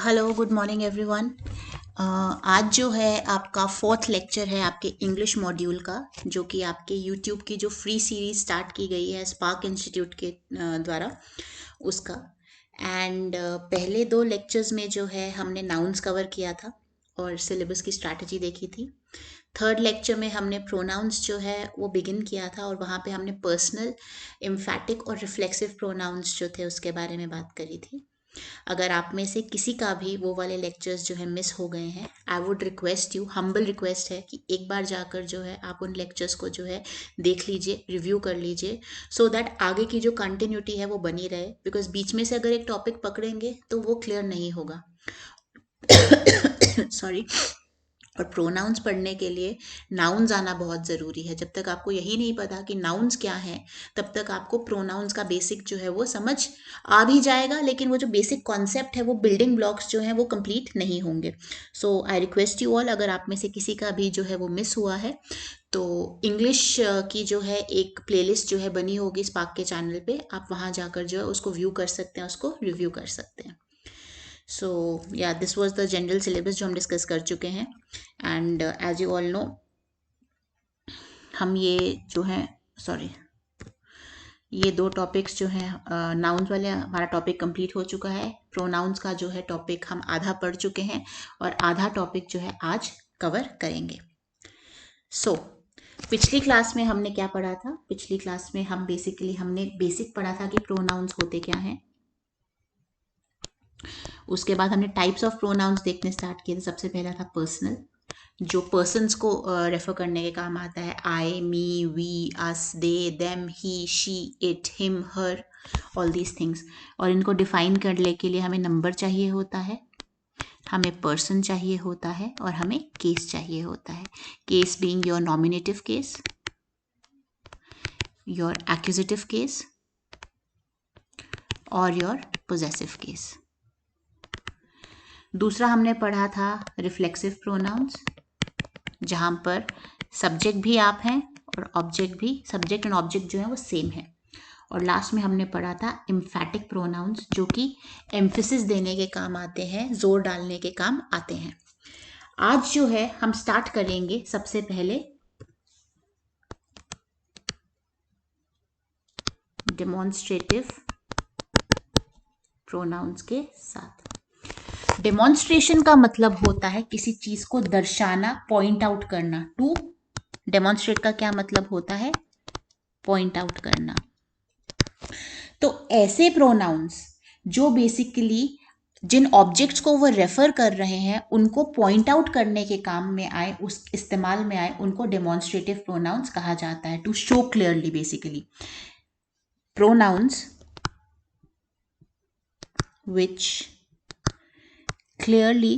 Hello good morning everyone. आज जो है आपका फोर्थ लेक्चर है आपके इंग्लिश मॉड्यूल का, जो कि आपके यूट्यूब की जो फ्री सीरीज स्टार्ट की गई है स्पार्क इंस्टीट्यूट के द्वारा उसका। एंड पहले दो लेक्चर्स में जो है हमने नाउन्स कवर किया था और सिलेबस की स्ट्रैटेजी देखी थी। थर्ड लेक्चर में हमने प्रोनाउंस जो है वो बिगिन किया था और वहाँ पे हमने पर्सनल, एम्फैटिक और रिफ्लेक्सिव प्रोनाउंस जो थे उसके बारे में बात करी थी। अगर आप में से किसी का भी वो वाले लेक्चर्स जो है मिस हो गए हैं, I would request you, humble request है कि एक बार जाकर जो है आप उन लेक्चर्स को जो है देख लीजिए, रिव्यू कर लीजिए, सो दैट आगे की जो कंटिन्यूटी है वो बनी रहे। बिकॉज बीच में से अगर एक टॉपिक पकड़ेंगे तो वो क्लियर नहीं होगा। सॉरी। और प्रोनाउंस पढ़ने के लिए नाउन्स आना बहुत ज़रूरी है। जब तक आपको यही नहीं पता कि नाउन्स क्या है, तब तक आपको प्रोनाउंस का बेसिक जो है वो समझ आ भी जाएगा, लेकिन वो जो बेसिक कॉन्सेप्ट है, वो बिल्डिंग ब्लॉक्स जो हैं वो कंप्लीट नहीं होंगे। सो आई रिक्वेस्ट यू ऑल, अगर आप में से किसी का भी जो है वो मिस हुआ है, तो इंग्लिश की जो है एक प्लेलिस्ट जो है बनी होगी स्पार्क के चैनल पे, आप वहाँ जाकर जो है उसको व्यू कर सकते हैं, उसको रिव्यू कर सकते हैं। So yeah this was the general syllabus जो हम डिस्कस कर चुके हैं। And as you all know, हम ये जो है, सॉरी, ये दो टॉपिक्स जो हैं, नाउन्स वाले हमारा टॉपिक कंप्लीट हो चुका है। प्रोनाउंस का जो है टॉपिक हम आधा पढ़ चुके हैं और आधा टॉपिक जो है आज कवर करेंगे। सो पिछली क्लास में हमने क्या पढ़ा था? पिछली क्लास में हमने बेसिक पढ़ा था कि प्रोनाउंस होते क्या हैं। उसके बाद हमने टाइप्स ऑफ प्रोनाउंस देखने स्टार्ट किए थे। सबसे पहला था पर्सनल, जो पर्सन्स को रेफर करने के काम आता है। I, me, we, us, they, them, he, she, it, him, her, all these things. और इनको डिफाइन करने के लिए हमें नंबर चाहिए होता है, हमें पर्सन चाहिए होता है और हमें केस चाहिए होता है। Case being your nominative case, your accusative case और योर पोजेसिव केस। दूसरा हमने पढ़ा था रिफ्लेक्सिव प्रोनाउंस, जहाँ पर सब्जेक्ट भी आप हैं और ऑब्जेक्ट भी, सब्जेक्ट एंड ऑब्जेक्ट जो है वो सेम है। और लास्ट में हमने पढ़ा था एम्फैटिक प्रोनाउंस, जो कि एम्फेसिस देने के काम आते हैं, जोर डालने के काम आते हैं। आज जो है हम स्टार्ट करेंगे सबसे पहले डेमोन्स्ट्रेटिव प्रोनाउंस के साथ। डेमोन्स्ट्रेशन का मतलब होता है किसी चीज को दर्शाना, पॉइंट आउट करना। टू डेमोन्स्ट्रेट का क्या मतलब होता है? पॉइंट आउट करना। तो ऐसे प्रोनाउंस जो बेसिकली जिन ऑब्जेक्ट्स को वो रेफर कर रहे हैं उनको पॉइंट आउट करने के काम में आए, उस इस्तेमाल में आए, उनको डेमोन्स्ट्रेटिव प्रोनाउंस कहा जाता है। To show clearly, basically pronouns which clearly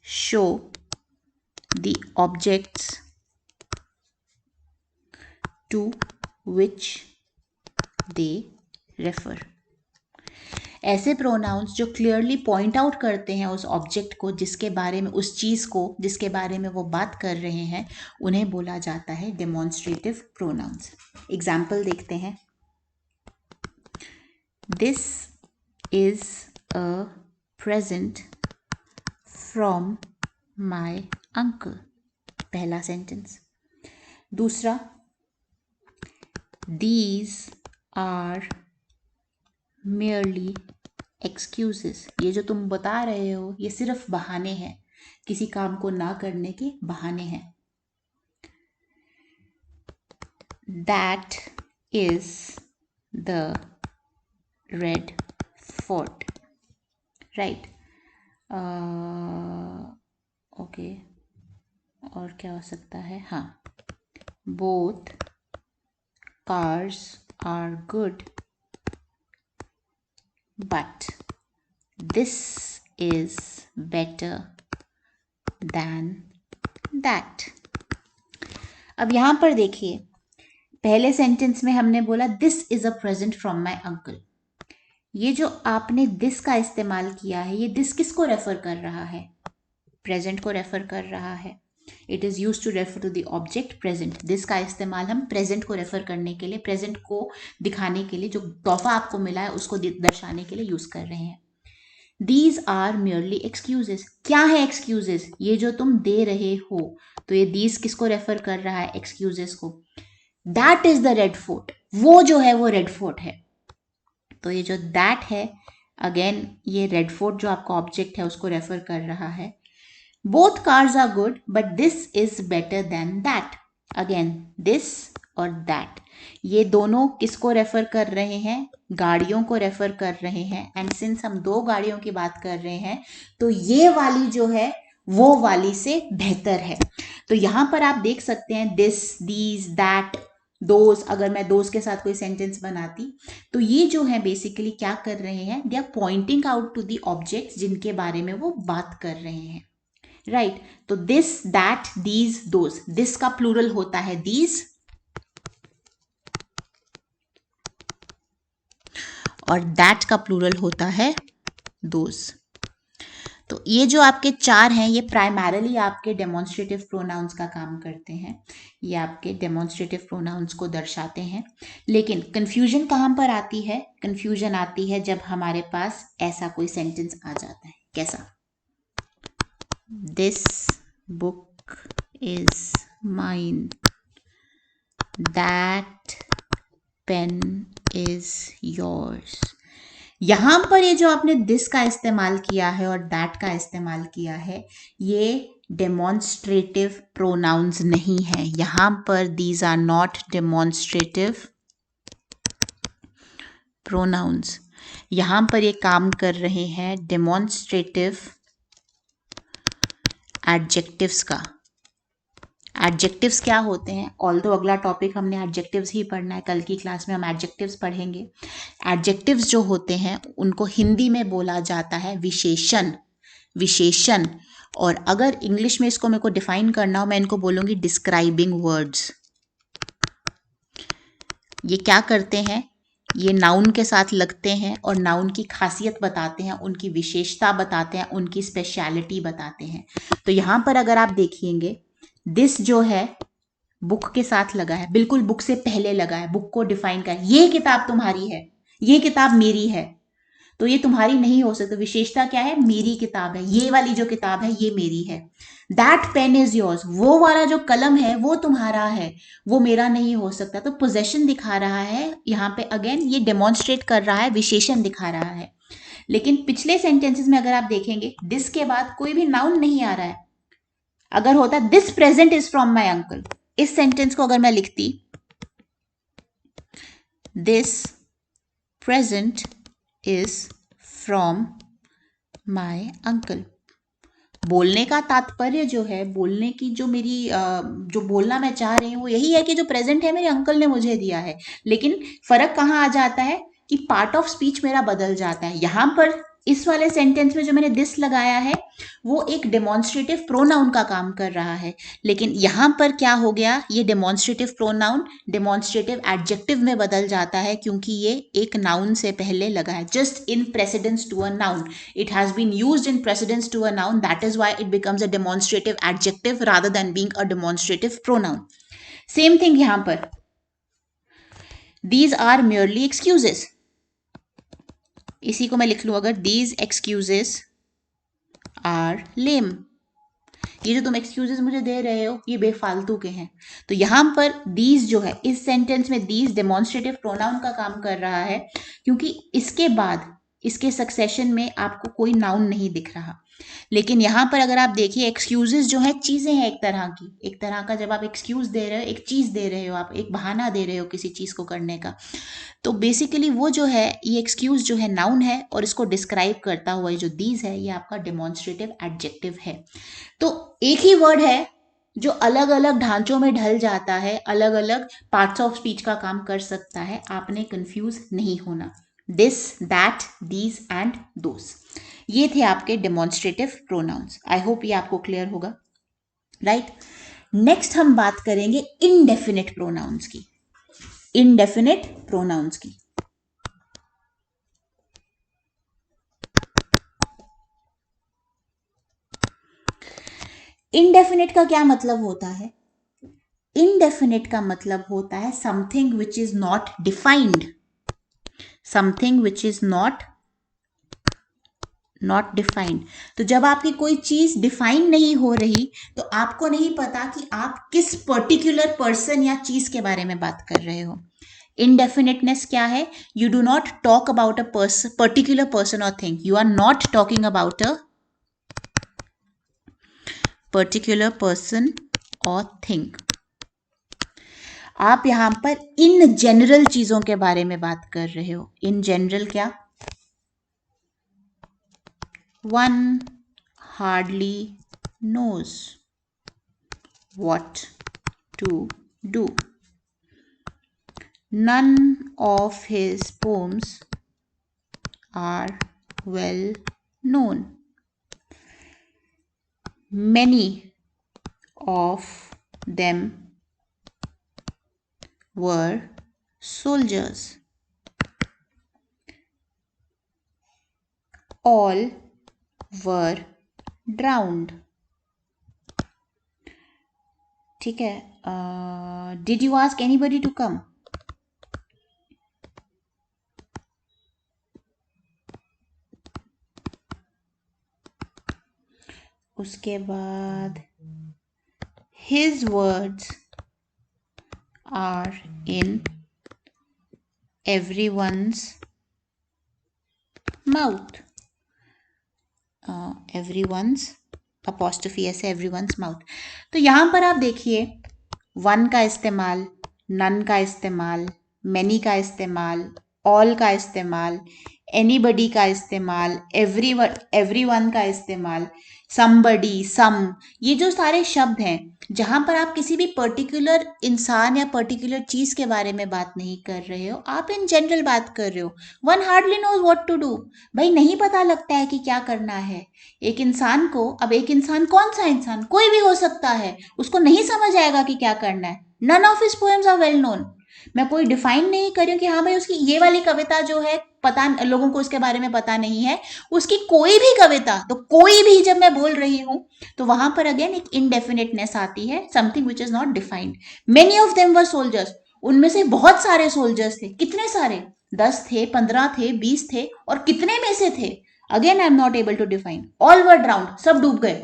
show the objects to which they refer। ऐसे प्रोनाउंस जो क्लियरली पॉइंट आउट करते हैं उस ऑब्जेक्ट को, जिसके बारे में, उस चीज़ को जिसके बारे में वो बात कर रहे हैं, उन्हें बोला जाता है डेमोन्स्ट्रेटिव प्रोनाउंस। एग्जाम्पल देखते हैं। This is a present from my uncle, पहला सेंटेंस। दूसरा, दीज आर merely excuses, ये जो तुम बता रहे हो ये सिर्फ बहाने हैं, किसी काम को ना करने के बहाने हैं। That is the red fort, right? Okay, और क्या हो सकता है? हाँ, both cars are good but this is better than that। अब यहां पर देखिए, पहले सेंटेंस में हमने बोला this is a present from my uncle. ये जो आपने दिस का इस्तेमाल किया है, ये दिस किसको रेफर कर रहा है? प्रेजेंट को रेफर कर रहा है। It is use to refer to the object present. This का इस्तेमाल हम प्रेजेंट को रेफर करने के लिए, प्रेजेंट को दिखाने के लिए, जो तोहफा आपको मिला है उसको दर्शाने के लिए यूज कर रहे हैं। These are merely excuses. क्या है excuses? ये जो तुम दे रहे हो, तो ये दीज किसको रेफर कर रहा है? excuses को. That is the red fort. वो जो है वो रेड फोर्ट है. तो ये जो दैट है, अगेन ये रेड फोर्ट जो आपका ऑब्जेक्ट है उसको रेफर कर रहा है. Both cars are good but this is better than that. Again this और दैट, ये दोनों किसको रेफर कर रहे हैं? गाड़ियों को रेफर कर रहे हैं. एंड सिंस हम दो गाड़ियों की बात कर रहे हैं, तो ये वाली जो है वो वाली से बेहतर है. तो यहां पर आप देख सकते हैं दिस, दीज, दैट, दोज. अगर मैं दोज के साथ कोई सेंटेंस बनाती, तो ये जो है बेसिकली क्या कर रहे हैं? They are pointing out to the objects जिनके बारे में वो बात कर रहे हैं. राइट. तो this, that, these, those. This का प्लूरल होता है दीज, और दैट का प्लूरल होता है दोज. तो ये जो आपके चार हैं, ये प्राइमरली आपके डेमोन्स्ट्रेटिव प्रोनाउंस का काम करते हैं. ये आपके डेमोन्स्ट्रेटिव प्रोनाउंस को दर्शाते हैं. लेकिन कंफ्यूजन कहाँ पर आती है? कंफ्यूजन आती है जब हमारे पास ऐसा कोई सेंटेंस आ जाता है. कैसा? This book is mine. That pain is yours. यहां पर ये जो आपने दिस का इस्तेमाल किया है और दैट का इस्तेमाल किया है, ये डेमोन्स्ट्रेटिव प्रोनाउंस नहीं है. यहां पर these are not demonstrative pronouns. यहां पर ये काम कर रहे हैं डेमोन्स्ट्रेटिव एडजेक्टिव्स का. एडजेक्टिव्स क्या होते हैं? ऑल्दो अगला टॉपिक हमने एडजेक्टिव्स ही पढ़ना है, कल की क्लास में हम एडजेक्टिव्स पढ़ेंगे. एडजेक्टिव्स जो होते हैं उनको हिंदी में बोला जाता है विशेषण. विशेषण. और अगर इंग्लिश में इसको मेरे को डिफाइन करना हो, मैं इनको बोलूंगी डिस्क्राइबिंग वर्ड्स. ये क्या करते हैं? ये नाउन के साथ लगते हैं और नाउन की खासियत बताते हैं, उनकी विशेषता बताते हैं, उनकी स्पेशलिटी बताते हैं. तो यहां पर अगर आप देखेंगे, दिस जो है बुक के साथ लगा है, बिल्कुल बुक से पहले लगा है, बुक को डिफाइन कर. ये किताब तुम्हारी है, ये किताब मेरी है. तो ये तुम्हारी नहीं हो सकती. विशेषता क्या है? मेरी किताब है, ये वाली जो किताब है ये मेरी है. That pain is yours. वो वाला जो कलम है वो तुम्हारा है, वो मेरा नहीं हो सकता. तो पोजेशन दिखा रहा है यहाँ पे. अगेन ये डेमोन्स्ट्रेट कर रहा है, विशेषण दिखा रहा है. लेकिन पिछले सेंटेंसेस में अगर आप देखेंगे, दिस के बाद कोई भी नाउन नहीं आ रहा है. अगर होता this present is from my uncle, इस सेंटेंस को अगर मैं लिखती this present is from my uncle. बोलने का तात्पर्य जो है, बोलने की जो मेरी जो बोलना मैं चाह रही हूँ वो यही है कि जो प्रेजेंट है मेरे अंकल ने मुझे दिया है. लेकिन फर्क कहाँ आ जाता है कि पार्ट ऑफ स्पीच मेरा बदल जाता है. यहां पर इस वाले सेंटेंस में जो मैंने दिस लगाया है वो एक डेमोन्स्ट्रेटिव प्रोनाउन का काम कर रहा है. लेकिन यहां पर क्या हो गया? ये डेमोन्स्ट्रेटिव प्रोनाउन डेमोन्स्ट्रेटिव एडजेक्टिव में बदल जाता है, क्योंकि ये एक नाउन से पहले लगा है. Just in precedence to a noun. It has been used in precedence to a noun. That is why it becomes a demonstrative adjective rather than being a demonstrative pronoun. Same thing यहाँ पर. These are merely excuses. इसी को मैं लिख लूँ अगर, these excuses are lame. ये जो तुम एक्सक्यूजेस मुझे दे रहे हो ये बेफालतू के हैं. तो यहां पर दीज जो है, इस सेंटेंस में दीज डेमोन्स्ट्रेटिव प्रोनाउन का काम कर रहा है, क्योंकि इसके बाद इसके सक्सेशन में आपको कोई नाउन नहीं दिख रहा. लेकिन यहां पर अगर आप देखिए, एक्सक्यूजेस जो है चीजें हैं एक तरह की. एक तरह का जब आप एक्सक्यूज दे रहे हो, एक चीज दे रहे हो, आप एक बहाना दे रहे हो किसी चीज को करने का. तो बेसिकली वो जो है, ये एक्सक्यूज जो है नाउन है, और इसको डिस्क्राइब करता हुआ जो दीज है ये आपका डेमोन्स्ट्रेटिव एडजेक्टिव है. तो एक ही वर्ड है जो अलग अलग ढांचों में ढल जाता है, अलग अलग पार्ट्स ऑफ स्पीच का काम कर सकता है. आपने कंफ्यूज नहीं होना. This, that, these and those, ये थे आपके डेमोन्स्ट्रेटिव प्रोनाउंस. आई होप ये आपको क्लियर होगा. राइट. नेक्स्ट हम बात करेंगे इनडेफिनिट प्रोनाउंस की. इनडेफिनिट प्रोनाउंस की. इनडेफिनिट का क्या मतलब होता है? इनडेफिनिट का मतलब होता है something which is not defined. Something which is not not defined. तो जब आपकी कोई चीज डिफाइन नहीं हो रही तो आपको नहीं पता कि आप किस पर्टिकुलर पर्सन या चीज के बारे में बात कर रहे हो। इनडेफिनेटनेस क्या है? You do not talk about a particular person और thing, you are not talking about a particular person और थिंग। आप यहां पर इन जनरल चीजों के बारे में बात कर रहे हो। इन जनरल क्या? One hardly knows what to do. None of his poems are well known. Many of them were soldiers. All were drowned. ठीक है। Did you ask anybody to come? उसके बाद his words are in everyone's mouth. Everyone's apostrophe ऐसे everyone's mouth। तो यहां पर आप देखिए वन का इस्तेमाल, नन का इस्तेमाल, मैनी का इस्तेमाल, ऑल का इस्तेमाल, एनीबडी का इस्तेमाल, एवरीवन का इस्तेमाल, समबडी, सम, ये जो सारे शब्द हैं जहां पर आप किसी भी पर्टिकुलर इंसान या पर्टिकुलर चीज के बारे में बात नहीं कर रहे हो, आप इन जनरल बात कर रहे हो। One hardly knows what to do, भाई नहीं पता लगता है कि क्या करना है एक इंसान को। अब एक इंसान कौन सा इंसान? कोई भी हो सकता है, उसको नहीं समझ आएगा कि क्या करना है। None of his poems are well known. मैं कोई डिफाइन नहीं कर रही हूँ कि हाँ भाई उसकी ये वाली कविता जो है पता, लोगों को उसके बारे में पता नहीं है। उसकी कोई भी कविता, तो कोई भी जब मैं बोल रही हूँ तो वहां पर अगेन एक इनडेफिनेटनेस आती है, something which is not defined. Many of them were soldiers, उनमें से बहुत सारे सोल्जर्स थे। कितने सारे? 10 थे, 15 थे, 20 थे, और कितने में से थे? Again I am not able to define. All were drowned, सब डूब गए।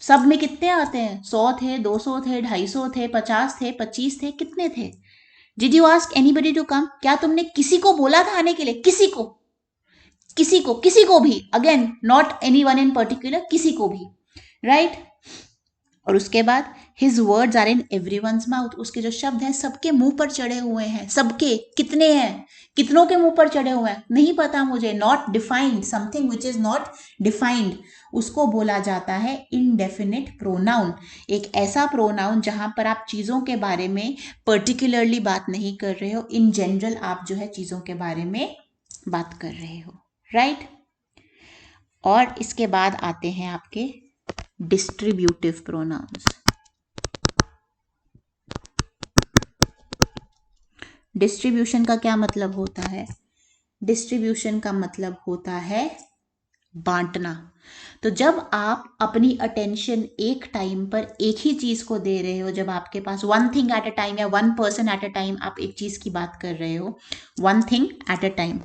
सब में कितने आते हैं? 100 थे, 200 थे, 250 थे, 50 थे, 25 थे, कितने थे? Did you ask anybody to come? क्या तुमने किसी को बोला था आने के लिए? किसी को, किसी को भी, again not any one in particular, किसी को भी, राइट? और उसके बाद his words are in everyone's mouth, उसके जो शब्द हैं सबके मुंह पर चढ़े हुए हैं। सबके, कितने हैं? कितनों के मुंह पर चढ़े हुए हैं? नहीं पता मुझे। Not defined, something which is not defined, उसको बोला जाता है इनडेफिनिट प्रोनाउन। एक ऐसा प्रोनाउन जहां पर आप चीजों के बारे में पर्टिकुलरली बात नहीं कर रहे हो, इन जनरल आप जो है चीजों के बारे में बात कर रहे हो, राइट? और इसके बाद आते हैं आपके डिस्ट्रीब्यूटिव प्रोनाउंस। डिस्ट्रीब्यूशन का क्या मतलब होता है? डिस्ट्रीब्यूशन का मतलब होता है बांटना। तो जब आप अपनी अटेंशन एक टाइम पर एक ही चीज को दे रहे हो, जब आपके पास one thing at a time या one person at a time आप एक चीज की बात कर रहे हो, one thing at a time.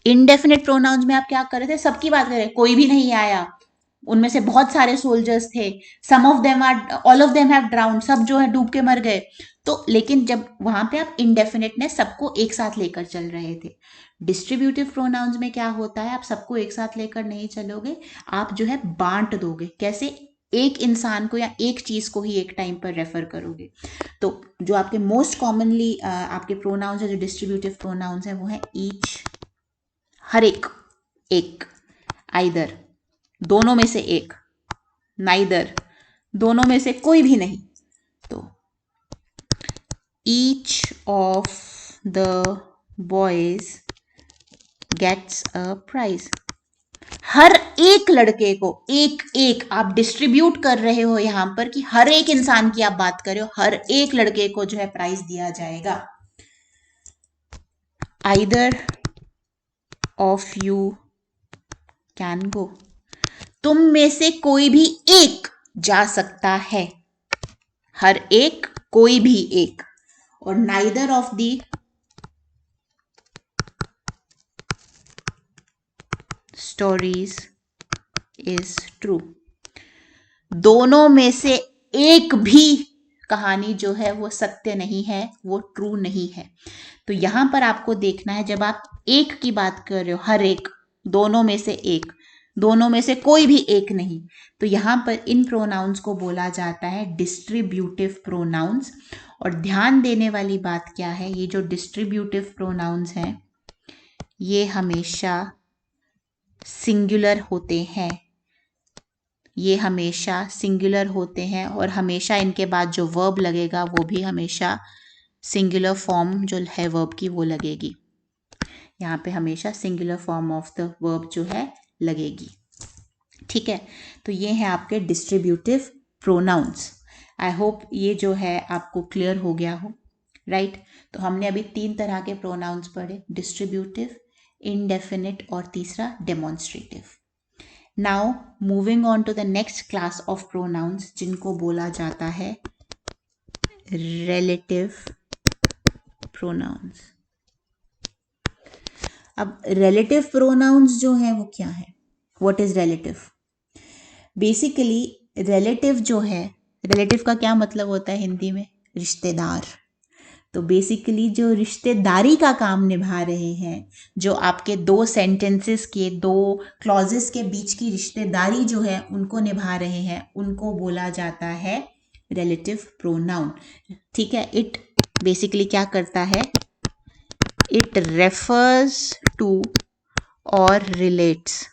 Indefinite pronouns में आप क्या कर रहे थे? सबकी बात कर रहे, कोई भी नहीं आया, उनमें से बहुत सारे सोल्जर्स थे, some of them are, all of them have drowned, सब जो है डूब के मर गए। तो लेकिन जब वहां पे आप इनडेफिनेटनेस सबको एक साथ लेकर चल रहे थे। डिस्ट्रीब्यूटिव प्रोनाउंस में क्या होता है? आप सबको एक साथ लेकर नहीं चलोगे, आप जो है बांट दोगे। कैसे? एक इंसान को या एक चीज को ही एक टाइम पर रेफर करोगे। तो जो आपके मोस्ट कॉमनली आपके प्रोनाउंस है, जो डिस्ट्रीब्यूटिव प्रोनाउंस है, वो है ईच, हर एक, आइदर, दोनों में से एक, नाइदर, दोनों में से कोई भी नहीं। तो each of the boys gets a prize, हर एक लड़के को, एक आप डिस्ट्रीब्यूट कर रहे हो यहां पर कि हर एक इंसान की आप बात कर रहे हो, हर एक लड़के को जो है प्राइज दिया जाएगा। Either of you can go, तुम में से कोई भी एक जा सकता है, हर एक, कोई भी एक। और neither of the stories is true. दोनों में से एक भी कहानी जो है वो सत्य नहीं है, वो ट्रू नहीं है। तो यहां पर आपको देखना है, जब आप एक की बात कर रहे हो, हर एक, दोनों में से एक, दोनों में से कोई भी एक नहीं, तो यहां पर इन प्रोनाउंस को बोला जाता है डिस्ट्रीब्यूटिव प्रोनाउंस। और ध्यान देने वाली बात क्या है, ये जो डिस्ट्रीब्यूटिव प्रोनाउंस हैं ये हमेशा सिंगुलर होते हैं, ये हमेशा सिंगुलर होते हैं, और हमेशा इनके बाद जो वर्ब लगेगा वो भी हमेशा सिंगुलर फॉर्म जो है वर्ब की वो लगेगी। यहाँ पे हमेशा singular form of the verb जो है लगेगी। ठीक है, तो ये है आपके डिस्ट्रीब्यूटिव प्रोनाउंस। आई होप ये जो है आपको क्लियर हो गया हो, राइट। तो हमने अभी 3 तरह के प्रोनाउंस पढ़े, डिस्ट्रीब्यूटिव, इनडेफिनिट और तीसरा demonstrative. Now moving on to the next class of pronouns जिनको बोला जाता है रिलेटिव प्रोनाउंस। अब रिलेटिव प्रोनाउंस जो है वो क्या है, what is relative? Basically relative जो है, रिलेटिव का क्या मतलब होता है हिंदी में? रिश्तेदार। तो बेसिकली जो रिश्तेदारी का काम निभा रहे हैं, जो आपके 2 सेंटेंसेस के 2 क्लॉजेस के बीच की रिश्तेदारी जो है उनको निभा रहे हैं, उनको बोला जाता है रिलेटिव प्रोनाउन। ठीक है, इट बेसिकली क्या करता है, इट रेफर्स टू और रिलेट्स।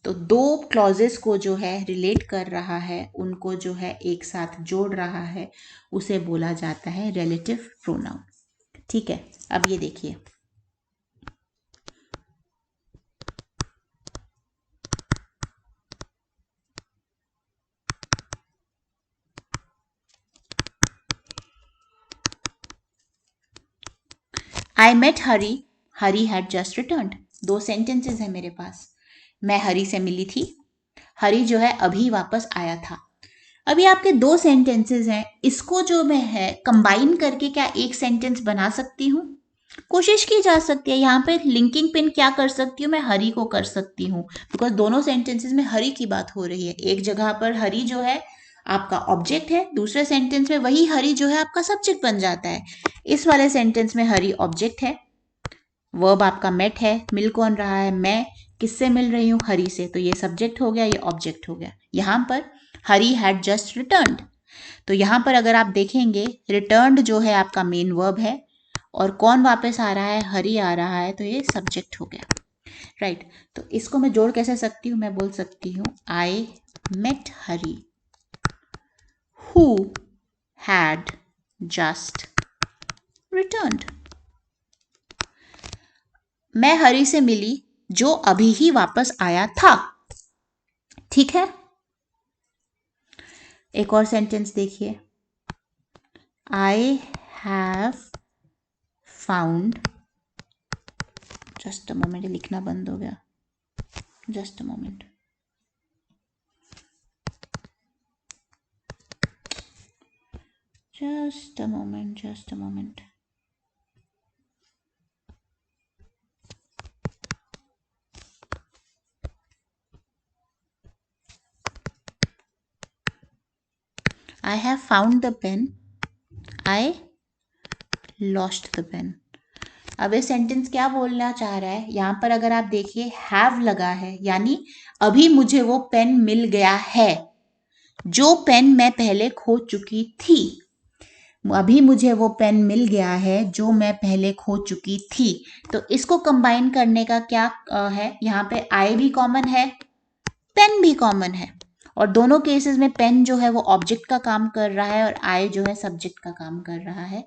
तो 2 क्लॉजेस को जो है रिलेट कर रहा है, उनको जो है एक साथ जोड़ रहा है, उसे बोला जाता है रिलेटिव प्रोनाउन। ठीक है, अब ये देखिए, I met Hari, Hari had just returned. 2 sentences है मेरे पास, मैं हरी से मिली थी, हरी जो है अभी वापस आया था। अभी आपके 2 सेंटेंसेस हैं, इसको जो मैं है कंबाइन करके क्या एक सेंटेंस बना सकती हूँ? कोशिश की जा सकती है। यहाँ पे लिंकिंग पिन क्या कर सकती हूँ, मैं हरी को कर सकती हूँ, बिकॉज दोनों सेंटेंसेस में हरी की बात हो रही है। एक जगह पर हरी जो है आपका ऑब्जेक्ट है, दूसरे सेंटेंस में वही हरी जो है आपका सब्जेक्ट बन जाता है। इस वाले सेंटेंस में हरी ऑब्जेक्ट है, वर्ब आपका मेट है, मिल कौन रहा है, मैं किससे मिल रही हूँ, हरी से, तो ये सब्जेक्ट हो गया, ये ऑब्जेक्ट हो गया। यहाँ पर हरी हैड जस्ट रिटर्न्ड, तो यहाँ पर अगर आप देखेंगे रिटर्न्ड जो है आपका मेन वर्ब है, और कौन वापस आ रहा है, हरी आ रहा है, तो ये सब्जेक्ट हो गया, राइट। तो इसको मैं जोड़ कैसे सकती हूँ, मैं बोल सकती हूँ I met Hari who had just returned. मैं हरी से मिली जो अभी ही वापस आया था। ठीक है, एक और सेंटेंस देखिए, आई have found, just a moment, लिखना बंद हो गया, just a moment, just a moment, just a moment. I have found the pen, I lost the pen. अब ये सेंटेंस क्या बोलना चाह रहा है, यहाँ पर अगर आप देखिए हैव लगा है, यानी अभी मुझे वो पेन मिल गया है, जो पेन मैं पहले खो चुकी थी। अभी मुझे वो पेन मिल गया है जो मैं पहले खो चुकी थी। तो इसको कंबाइन करने का क्या है, यहाँ पे आई भी कॉमन है, पेन भी कॉमन है, और दोनों केसेस में पेन जो है वो ऑब्जेक्ट का काम कर रहा है और आई जो है सब्जेक्ट का काम कर रहा है।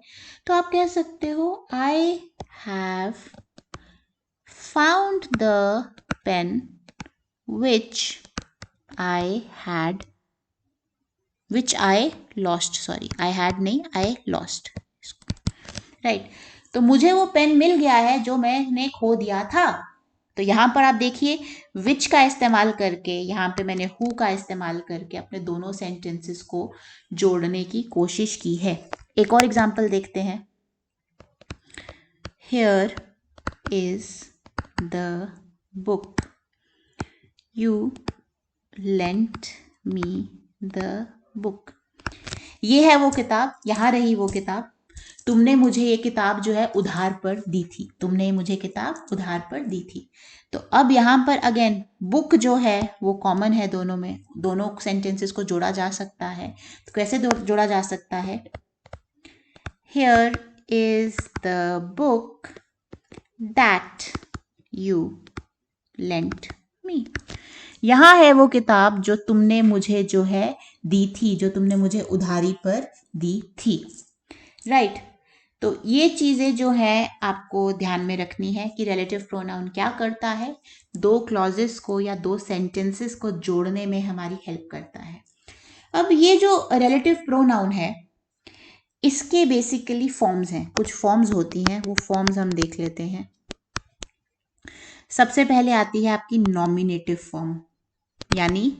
तो आप कह सकते हो I have found the pen which I had, which I lost, sorry I had नहीं, आई लॉस्ट, राइट। तो मुझे वो पेन मिल गया है जो मैंने खो दिया था। तो यहाँ पर आप देखिए विच का इस्तेमाल करके, यहाँ पे मैंने हु का इस्तेमाल करके अपने दोनों सेंटेंसेस को जोड़ने की कोशिश की है। एक और एग्जाम्पल देखते हैं। Here is the book. You lent me the book. ये है वो किताब, यहाँ रही वो किताब, तुमने मुझे ये किताब जो है उधार पर दी थी, तुमने मुझे किताब उधार पर दी थी। तो अब यहाँ पर अगेन बुक जो है वो कॉमन है दोनों में, दोनों सेंटेंसेस को जोड़ा जा सकता है। तो कैसे जोड़ा जा सकता है? Here is the book that you lent me. यहाँ है वो किताब जो तुमने मुझे जो है दी थी, जो तुमने मुझे उधारी पर दी थी। राइट तो ये चीजें जो है आपको ध्यान में रखनी है कि रिलेटिव प्रोनाउन क्या करता है, दो क्लॉजेस को या दो सेंटेंसेस को जोड़ने में हमारी हेल्प करता है। अब ये जो रिलेटिव प्रोनाउन है इसके बेसिकली फॉर्म्स हैं, कुछ फॉर्म्स होती हैं, वो फॉर्म्स हम देख लेते हैं। सबसे पहले आती है आपकी नॉमिनेटिव फॉर्म, यानी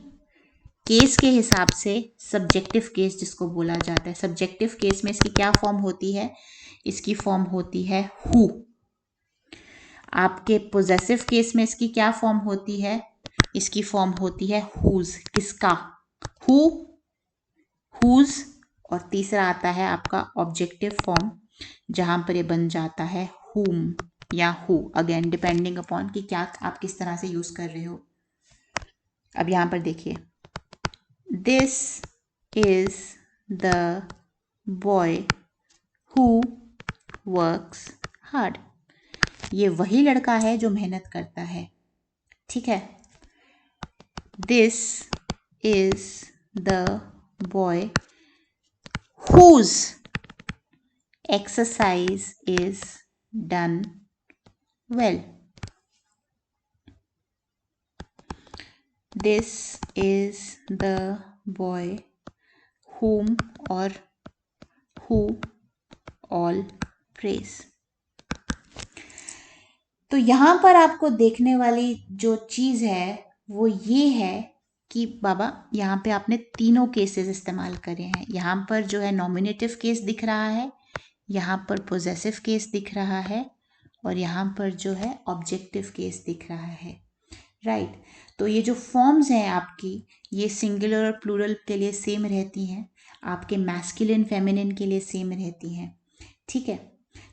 केस के हिसाब से सब्जेक्टिव केस जिसको बोला जाता है। सब्जेक्टिव केस में इसकी क्या फॉर्म होती है? इसकी फॉर्म होती है हु। आपके पोजेसिव केस में इसकी क्या फॉर्म होती है? इसकी फॉर्म होती है हुज, किसका? Who, whose. और तीसरा आता है आपका ऑब्जेक्टिव फॉर्म, जहां पर ये बन जाता है हुम या हु, अगेन डिपेंडिंग अपॉन कि क्या आप किस तरह से यूज कर रहे हो। अब यहां पर देखिए, this is the boy who works hard. ये वही लड़का है जो मेहनत करता है। ठीक है, this is the boy whose exercise is done well. This is the boy whom or who all praise. तो यहाँ पर आपको देखने वाली जो चीज़ है वो ये है कि बाबा यहाँ पे आपने तीनों केसेस इस्तेमाल करे हैं। यहाँ पर जो है नॉमिनेटिव केस दिख रहा है, यहाँ पर पोजेसिव केस दिख रहा है, और यहाँ पर जो है ऑब्जेक्टिव केस दिख रहा है। राइट तो ये जो फॉर्म्स हैं आपकी, ये सिंगुलर और प्लूरल के लिए सेम रहती हैं, आपके मैस्कुलिन फेमिनिन के लिए सेम रहती हैं। ठीक है,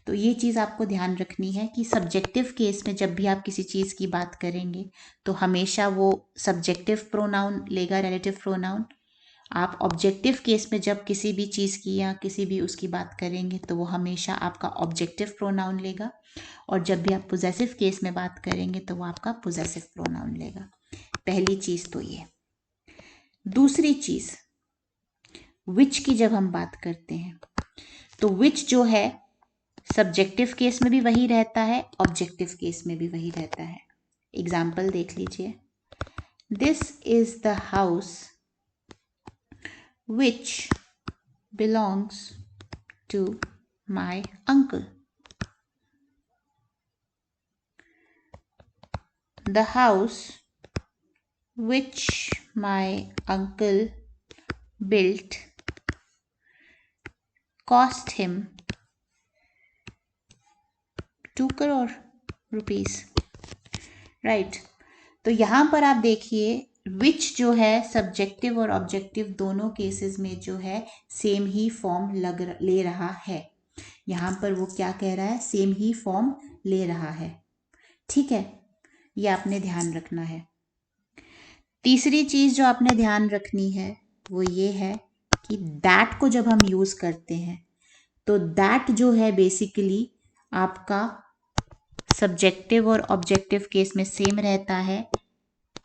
तो ये चीज़ आपको ध्यान रखनी है कि सब्जेक्टिव केस में जब भी आप किसी चीज़ की बात करेंगे तो हमेशा वो सब्जेक्टिव प्रोनाउन लेगा, रिलेटिव प्रोनाउन। आप ऑब्जेक्टिव केस में जब किसी भी चीज़ की या किसी भी उसकी बात करेंगे तो वो हमेशा आपका ऑब्जेक्टिव प्रोनाउन लेगा, और जब भी आप पोजेसिव केस में बात करेंगे तो वो आपका पोजेसिव प्रोनाउन लेगा। पहली चीज़ तो ये। दूसरी चीज़, विच की जब हम बात करते हैं तो विच जो है सब्जेक्टिव केस में भी वही रहता है, ऑब्जेक्टिव केस में भी वही रहता है। एग्जाम्पल देख लीजिए, this is the house which belongs to my uncle. The house which my uncle built cost him 2 crore rupees. Right तो यहाँ पर आप देखिए विच जो है सब्जेक्टिव और ऑब्जेक्टिव दोनों केसेस में जो है सेम ही फॉर्म ले रहा है। यहाँ पर वो क्या कह रहा है? सेम ही फॉर्म ले रहा है। ठीक है, ये आपने ध्यान रखना है। तीसरी चीज जो आपने ध्यान रखनी है वो ये है कि दैट को जब हम यूज करते हैं तो दैट जो है बेसिकली आपका सब्जेक्टिव और ऑब्जेक्टिव केस में सेम रहता है।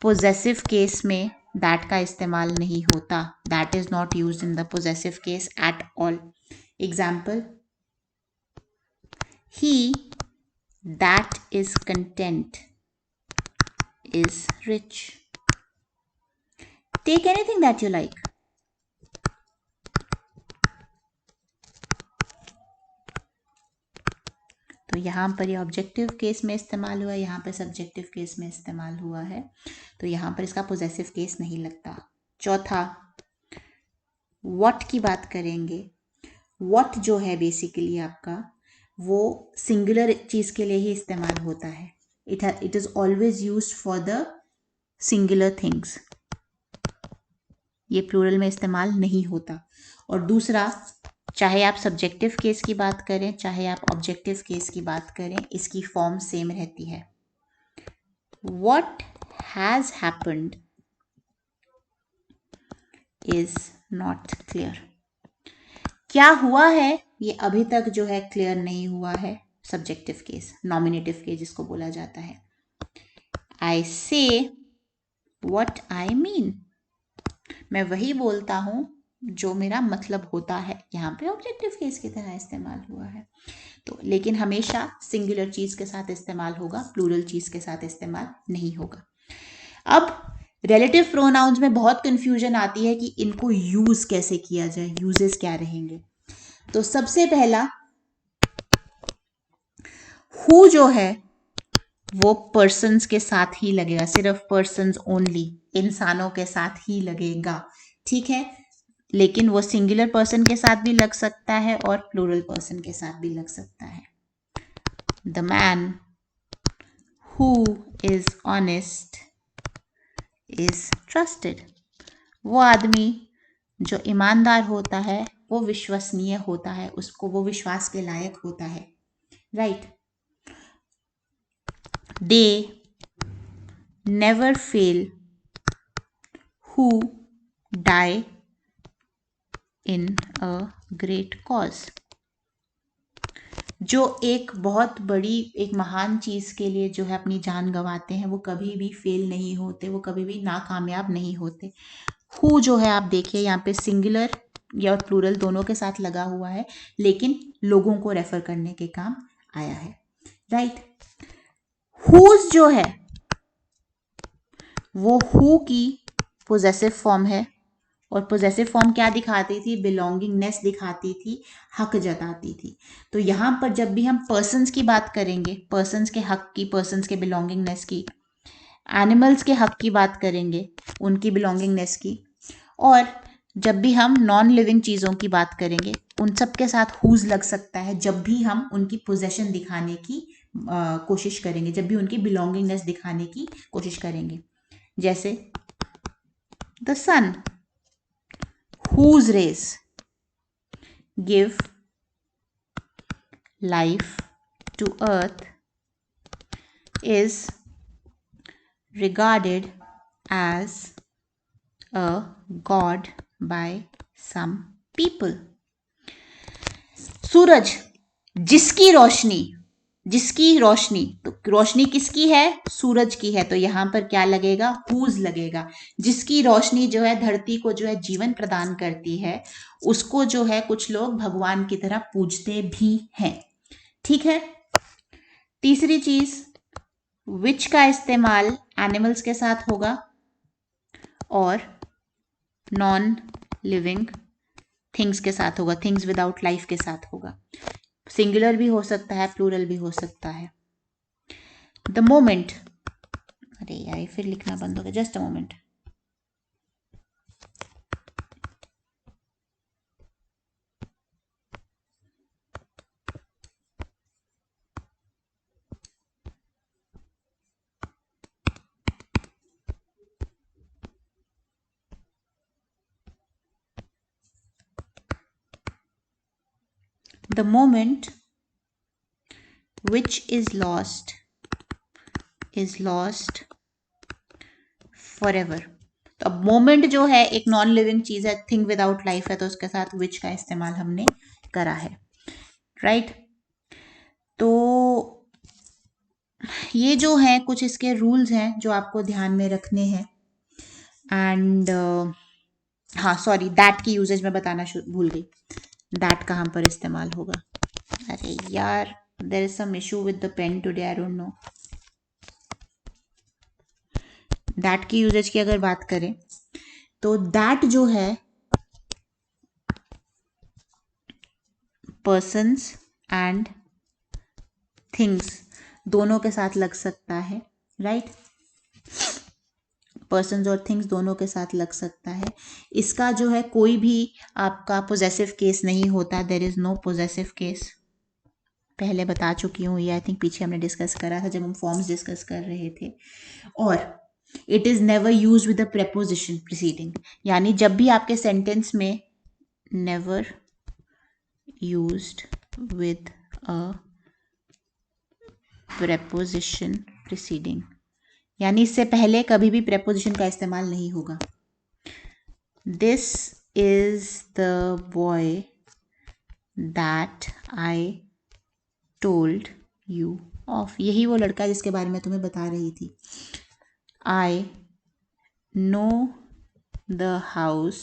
पोजेसिव केस में दैट का इस्तेमाल नहीं होता, that is not used in the possessive case at all. Example, he that is content is rich. Take anything that you like. तो यहाँ पर ये ऑब्जेक्टिव केस में इस्तेमाल हुआ है, यहाँ पर सब्जेक्टिव केस में इस्तेमाल हुआ है, तो यहाँ पर इसका पोजेसिव केस नहीं लगता। चौथा, व्हाट की बात करेंगे। what जो है बेसिकली आपका वो सिंगुलर चीज के लिए ही इस्तेमाल होता है. It is always used for the singular things. ये प्लूरल में इस्तेमाल नहीं होता. और दूसरा, चाहे आप सब्जेक्टिव केस की बात करें चाहे आप ऑब्जेक्टिव केस की बात करें, इसकी फॉर्म सेम रहती है. What has happened is not clear. क्या हुआ है ये अभी तक जो है क्लियर नहीं हुआ है. सब्जेक्टिव केस, नॉमिनेटिव केस जिसको बोला जाता है. I say what I mean. मैं वही बोलता हूं जो मेरा मतलब होता है. यहाँ पे ऑब्जेक्टिव केस की तरह इस्तेमाल हुआ है. तो लेकिन हमेशा सिंगुलर चीज के साथ इस्तेमाल होगा, प्लूरल चीज के साथ इस्तेमाल नहीं होगा. अब रिलेटिव प्रोनाउंस में बहुत कंफ्यूजन आती है कि इनको यूज कैसे किया जाए, यूजेस क्या रहेंगे. तो सबसे पहला, हु जो है वो पर्सन्स के साथ ही लगेगा, सिर्फ पर्सन्स ओनली, इंसानों के साथ ही लगेगा. ठीक है, लेकिन वो सिंगुलर पर्सन के साथ भी लग सकता है और प्लूरल पर्सन के साथ भी लग सकता है. The man who is honest is trusted. वो आदमी जो ईमानदार होता है वो विश्वसनीय होता है, उसको वो विश्वास के लायक होता है. Right. They never fail who die in a great cause. जो एक बहुत बड़ी, एक महान चीज के लिए जो है अपनी जान गंवाते हैं वो कभी भी फेल नहीं होते, वो कभी भी नाकामयाब नहीं होते. हु जो है आप देखिए यहाँ पे सिंगुलर या प्लूरल दोनों के साथ लगा हुआ है, लेकिन लोगों को रेफर करने के काम आया है. राइट. हुज जो है वो हु की पोजेसिव फॉर्म है, और पोजेसिव फॉर्म क्या दिखाती थी, बिलोंगिंगनेस दिखाती थी, हक जताती थी. तो यहां पर जब भी हम पर्सन्स की बात करेंगे, पर्सन्स के हक की, पर्सन्स के बिलोंगिंगनेस की, एनिमल्स के हक की बात करेंगे, उनकी बिलोंगिंगनेस की, और जब भी हम नॉन लिविंग चीज़ों की बात करेंगे उन सब के साथ हुज लग सकता है जब भी हम उनकी पोजेशन दिखाने की कोशिश करेंगे, जब भी उनकी बिलोंगिंगनेस दिखाने की कोशिश करेंगे. जैसे the sun whose rays give life to earth is regarded as a god by some people. सूरज, जिसकी रोशनी, तो रोशनी किसकी है, सूरज की है, तो यहां पर क्या लगेगा, हुज लगेगा. जिसकी रोशनी जो है धरती को जो है जीवन प्रदान करती है, उसको जो है कुछ लोग भगवान की तरह पूजते भी हैं. ठीक है. तीसरी चीज, विच का इस्तेमाल एनिमल्स के साथ होगा और नॉन लिविंग थिंग्स के साथ होगा, थिंग्स विदाउट लाइफ के साथ होगा. सिंगुलर भी हो सकता है, प्लूरल भी हो सकता है. द मोमेंट, अरे यार फिर लिखना बंद हो गया, just a moment. The moment which is lost forever. तो अब मोमेंट जो है एक नॉन लिविंग चीज है, थिंग विदाउट लाइफ है, तो उसके साथ विच का इस्तेमाल हमने करा है. राइट. तो ये जो है कुछ इसके रूल्स हैं जो आपको ध्यान में रखने हैं. एंड हाँ सॉरी, दैट की यूजेज में बताना भूल गई. दैट कहाँ पर इस्तेमाल होगा. अरे यार, there is some issue with the pen today, I don't know. That की यूजेज की अगर बात करें तो दैट जो है पर्सन्स एंड थिंग्स दोनों के साथ लग सकता है. राइट. पर्सन्स और थिंग्स दोनों के साथ लग सकता है। इसका जो है कोई भी आपका पोजेसिव केस नहीं होता, there is no possessive case. पहले बता चुकी हूँ ये, आई थिंक पीछे हमने डिस्कस करा था जब हम फॉर्म्स डिस्कस कर रहे थे। और it is never use with the preposition preceding, यानी जब भी आपके सेंटेंस में never used with a preposition preceding, यानी इससे पहले कभी भी प्रेपोजिशन का इस्तेमाल नहीं होगा। This is the boy that I told you of, यही वो लड़का जिसके बारे में तुम्हें बता रही थी। I know the house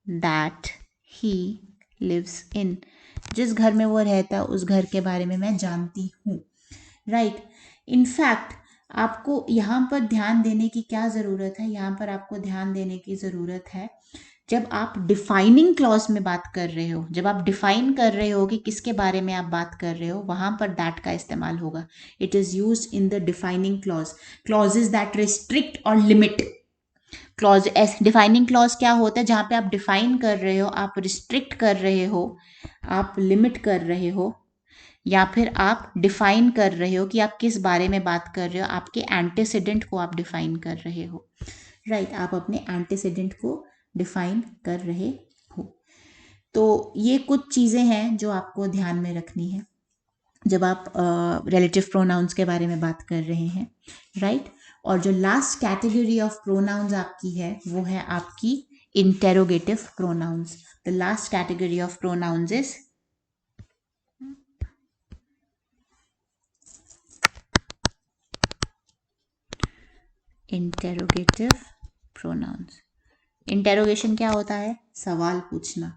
that he lives in, जिस घर में वो रहता उस घर के बारे में मैं जानती हूँ। राइट, इनफैक्ट आपको यहाँ पर ध्यान देने की क्या ज़रूरत है, यहाँ पर आपको ध्यान देने की ज़रूरत है जब आप डिफाइनिंग क्लॉज में बात कर रहे हो, जब आप डिफाइन कर रहे हो कि किसके बारे में आप बात कर रहे हो, वहां पर दैट का इस्तेमाल होगा। It is used in the defining clause, clauses that restrict और लिमिट। क्लॉज, डिफाइनिंग क्लॉज क्या होता है, जहां पे आप डिफाइन कर रहे हो, आप रिस्ट्रिक्ट कर रहे हो, आप लिमिट कर रहे हो, या फिर आप डिफाइन कर रहे हो कि आप किस बारे में बात कर रहे हो, आपके एंटीसीडेंट को आप डिफाइन कर रहे हो। राइट, आप अपने एंटीसीडेंट को डिफाइन कर रहे हो। तो ये कुछ चीज़ें हैं जो आपको ध्यान में रखनी है जब आप रिलेटिव प्रोनाउंस के बारे में बात कर रहे हैं। राइट, और जो लास्ट कैटेगरी ऑफ प्रोनाउंस आपकी है वो है आपकी interrogative pronounce. The last category of pronouns is interrogative pronounce. Interrogation क्या होता है, सवाल पूछना।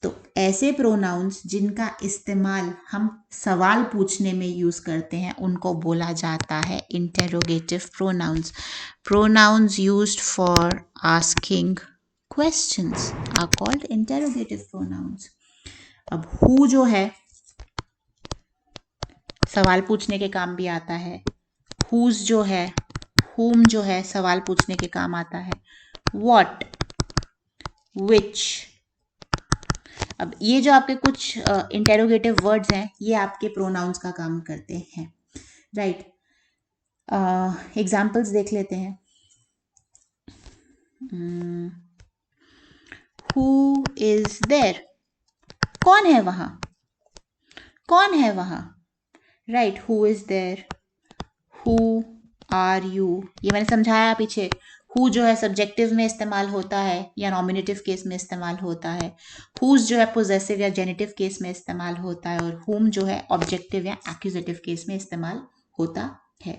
तो ऐसे प्रोनाउंस जिनका इस्तेमाल हम सवाल पूछने में यूज करते हैं उनको बोला जाता है interrogative pronouns. Pronouns used for asking questions are called interrogative pronouns. अब हु जो है सवाल पूछने के काम भी आता है, हुज जो है, हुम जो है सवाल पूछने के काम आता है, व्हाट, विच। अब ये जो आपके कुछ इंटेरोगेटिव वर्ड्स हैं ये आपके प्रोनाउंस का काम करते हैं। राइट, एग्जाम्पल्स देख लेते हैं। हु इज देयर, कौन है वहां, कौन है वहां। Right, who is there, who are you, ये मैंने समझाया पीछे। हु जो है सब्जेक्टिव में इस्तेमाल होता है या नॉमिनेटिव केस में इस्तेमाल होता है, हुज जो है पोजेसिव या जेनेटिव केस में इस्तेमाल होता है, और हुम जो है ऑब्जेक्टिव या एक्यूजेटिव केस में इस्तेमाल होता है।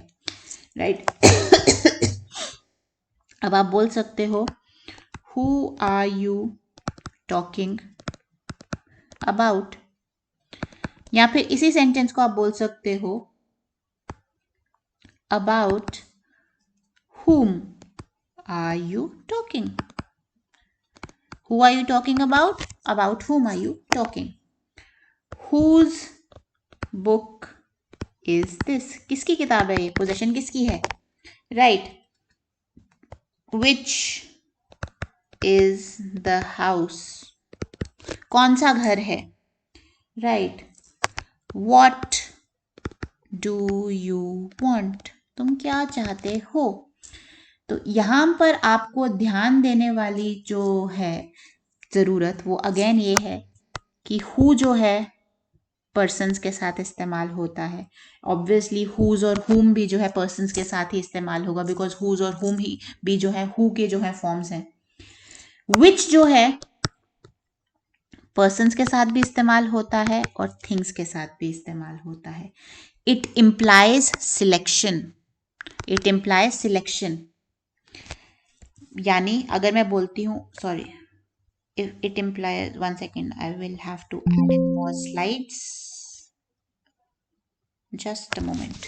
राइट अब आप बोल सकते हो who are you talking about, या फिर इसी सेंटेंस को आप बोल सकते हो about whom are you talking? Who are you talking about? About whom are you talking? Whose book is this? किसकी किताब है ये, पोजेशन किसकी है। Right. Which is the house? कौन सा घर है। Right. What do you want? तुम क्या चाहते हो। तो यहाँ पर आपको ध्यान देने वाली जो है ज़रूरत वो अगेन ये है कि हु जो है पर्सन्स के साथ इस्तेमाल होता है। ऑब्वियसली हुज और हुम भी जो है पर्सन्स के साथ ही इस्तेमाल होगा, बिकॉज हुज और हुम ही भी जो है हु के जो है फॉर्म्स हैं। विच जो है पर्सन्स के साथ भी इस्तेमाल होता है और थिंग्स के साथ भी इस्तेमाल होता है। It implies selection, it implies selection, यानी अगर मैं बोलती हूँ, sorry, if it implies, one second, I will have to add in more slides, just a moment,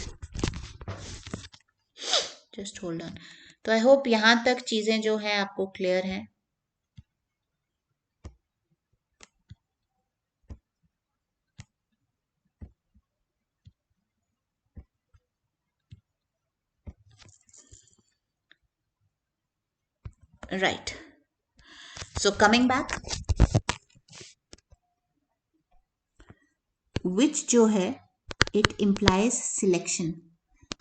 just hold on। तो आई होप यहाँ तक चीजें जो है आपको क्लियर हैं। राइट, सो कमिंग बैक, विच जो है इट इम्प्लाइज सिलेक्शन।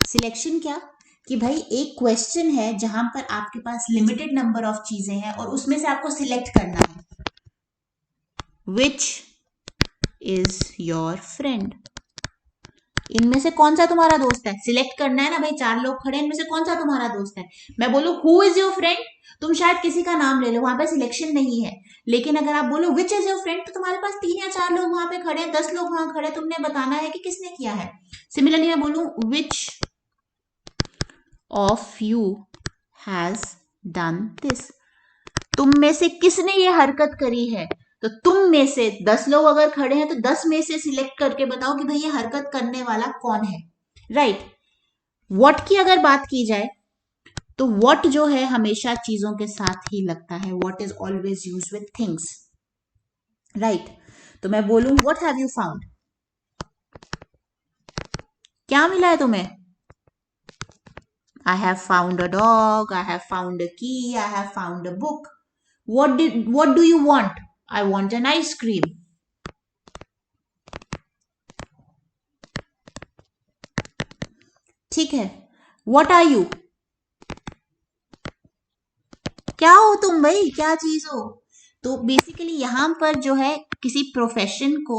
सिलेक्शन क्या, कि भाई एक क्वेश्चन है जहां पर आपके पास लिमिटेड नंबर ऑफ चीजें हैं और उसमें से आपको सिलेक्ट करना है। विच इज योर फ्रेंड, इनमें से कौन सा तुम्हारा दोस्त है, सिलेक्ट करना है ना भाई, 4 लोग खड़े हैं, इनमें से कौन सा तुम्हारा दोस्त है। मैं बोलूं हु इज योर फ्रेंड, तुम शायद किसी का नाम ले लो, वहां पे सिलेक्शन नहीं है। लेकिन अगर आप बोलो विच इज योर फ्रेंड, तो तुम्हारे पास 3 या 4 लोग वहां पे खड़े हैं, 10 लोग वहां खड़े, तुमने बताना है कि किसने किया है। सिमिलरली मैं बोलूं which of you has done this, तुम में से किसने ये हरकत करी है। तो तुम में से 10 लोग अगर खड़े हैं तो 10 में से सिलेक्ट करके बताओ कि भाई ये हरकत करने वाला कौन है। राइट, व्हाट की अगर बात की जाए तो व्हाट जो है हमेशा चीजों के साथ ही लगता है, what is always use with things. Right, तो मैं बोलूं व्हाट हैव यू फाउंड, क्या मिला है तुम्हें। I have found a dog, I have found a key, I have found a book. What do you want? I want an ice cream. ठीक है, What are you? क्या हो तुम भाई, क्या चीज हो। तो बेसिकली यहां पर जो है किसी प्रोफेशन को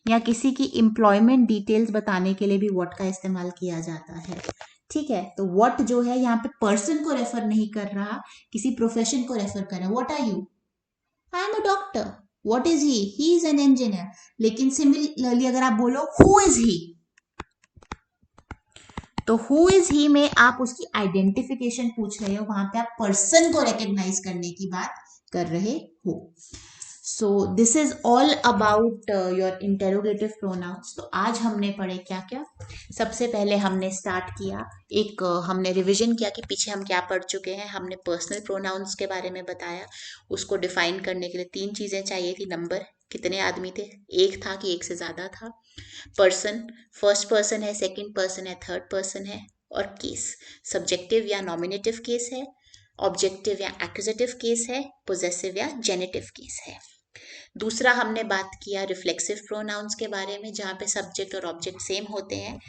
या किसी की एम्प्लॉयमेंट डिटेल्स बताने के लिए भी व्हाट का इस्तेमाल किया जाता है। ठीक है, तो व्हाट जो है यहाँ पे पर्सन को रेफर नहीं कर रहा, किसी प्रोफेशन को रेफर कर रहा है। What are you, I am a doctor. What is he is an engineer. लेकिन सिमिलरली अगर आप बोलो हु इज ही, तो हु इज ही में आप उसकी आइडेंटिफिकेशन पूछ रहे हो, वहां पे आप पर्सन को रिकॉग्नाइज करने की बात कर रहे हो। सो this is all about your interrogative pronounce. तो आज हमने पढ़े क्या क्या। सबसे पहले हमने स्टार्ट किया, एक हमने रिवीजन किया कि पीछे हम क्या पढ़ चुके हैं। हमने पर्सनल प्रोनाउंस के बारे में बताया, उसको डिफाइन करने के लिए 3 चीजें चाहिए थी। नंबर, कितने आदमी थे, एक था कि एक से ज्यादा था। पर्सन, फर्स्ट पर्सन है, सेकंड पर्सन है, थर्ड पर्सन है। और केस, सब्जेक्टिव या नॉमिनेटिव केस है, ऑब्जेक्टिव या एक्यूजेटिव केस है, पोजेसिव या जेनेटिव केस है। दूसरा हमने बात किया रिफ्लेक्सिव प्रोनाउंस के बारे में, जहाँ पे सब्जेक्ट और ऑब्जेक्ट सेम होते हैं।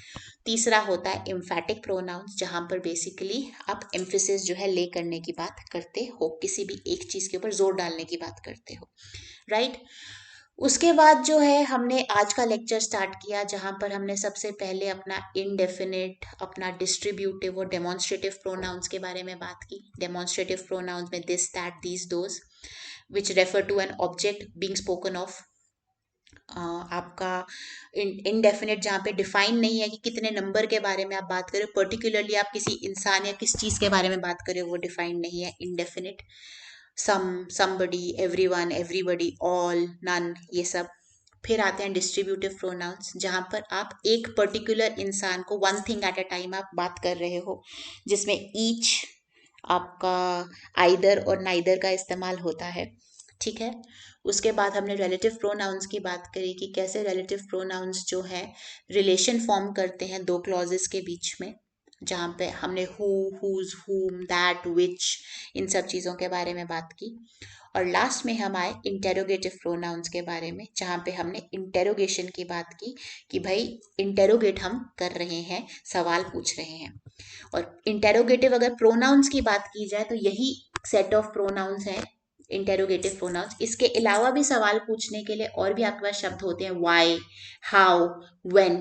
तीसरा होता है एम्फैटिक प्रोनाउंस, जहाँ पर बेसिकली आप एम्फेसिस जो है ले करने की बात करते हो, किसी भी एक चीज के ऊपर जोर डालने की बात करते हो। राइट, उसके बाद जो है हमने आज का लेक्चर स्टार्ट किया, जहां पर हमने सबसे पहले अपना इंडेफिनिट, अपना डिस्ट्रीब्यूटिव और डेमोन्स्ट्रेटिव प्रोनाउंस के बारे में बात की। डेमोन्स्ट्रेटिव प्रोनाउंस में this, that, these, those, which refer to an object being spoken of. आपका इनडेफिनिट जहाँ पे डिफाइन नहीं है कि कितने नंबर के बारे में आप बात करें, पर्टिकुलरली आप किसी इंसान या किस चीज के बारे में बात करें, वो डिफाइन नहीं है, indefinite. Some, somebody, everyone, everybody, all, none, ये सब। फिर आते हैं डिस्ट्रीब्यूटिव प्रोनाउंस, जहां पर आप एक पर्टिकुलर इंसान को one thing at a time आप बात कर रहे हो, जिसमें ईच, आपका आइदर और नाइदर का इस्तेमाल होता है। ठीक है, उसके बाद हमने रिलेटिव प्रोनाउंस की बात करी कि कैसे रिलेटिव प्रोनाउंस जो है रिलेशन फॉर्म करते हैं दो क्लॉजेस के बीच में, जहाँ पे हमने हु, हुज, हुम, दैट, विच, इन सब चीज़ों के बारे में बात की। और लास्ट में हम आए इंटेरोगेटिव प्रोनाउंस के बारे में, जहाँ पे हमने इंटेरोगेशन की बात की कि भाई इंटेरोगेट हम कर रहे हैं, सवाल पूछ रहे हैं। और इंटेरोगेटिव अगर प्रोनाउंस की बात की जाए तो यही सेट ऑफ प्रोनाउंस है इंटेरोगेटिव प्रोनाउंस। इसके अलावा भी सवाल पूछने के लिए और भी आपके पास शब्द होते हैं, वाई, हाउ, व्हेन।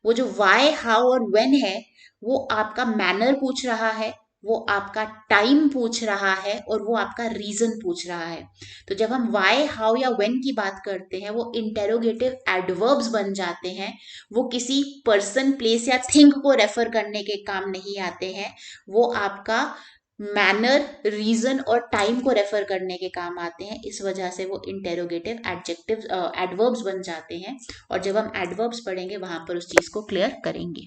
वो जो वाई, हाउ और व्हेन है, वो आपका मैनर पूछ रहा है, वो आपका टाइम पूछ रहा है, और वो आपका रीजन पूछ रहा है। तो जब हम वाई, हाउ या व्हेन की बात करते हैं, वो इंटेरोगेटिव एडवर्ब्स बन जाते हैं। वो किसी पर्सन, प्लेस या थिंग को रेफर करने के काम नहीं आते हैं, वो आपका मैनर, रीजन और टाइम को रेफर करने के काम आते हैं। इस वजह से वो इंटेरोगेटिव एडजेक्टिव एडवर्ब्स बन जाते हैं। और जब हम एडवर्ब्स पढ़ेंगे वहां पर उस चीज को क्लियर करेंगे।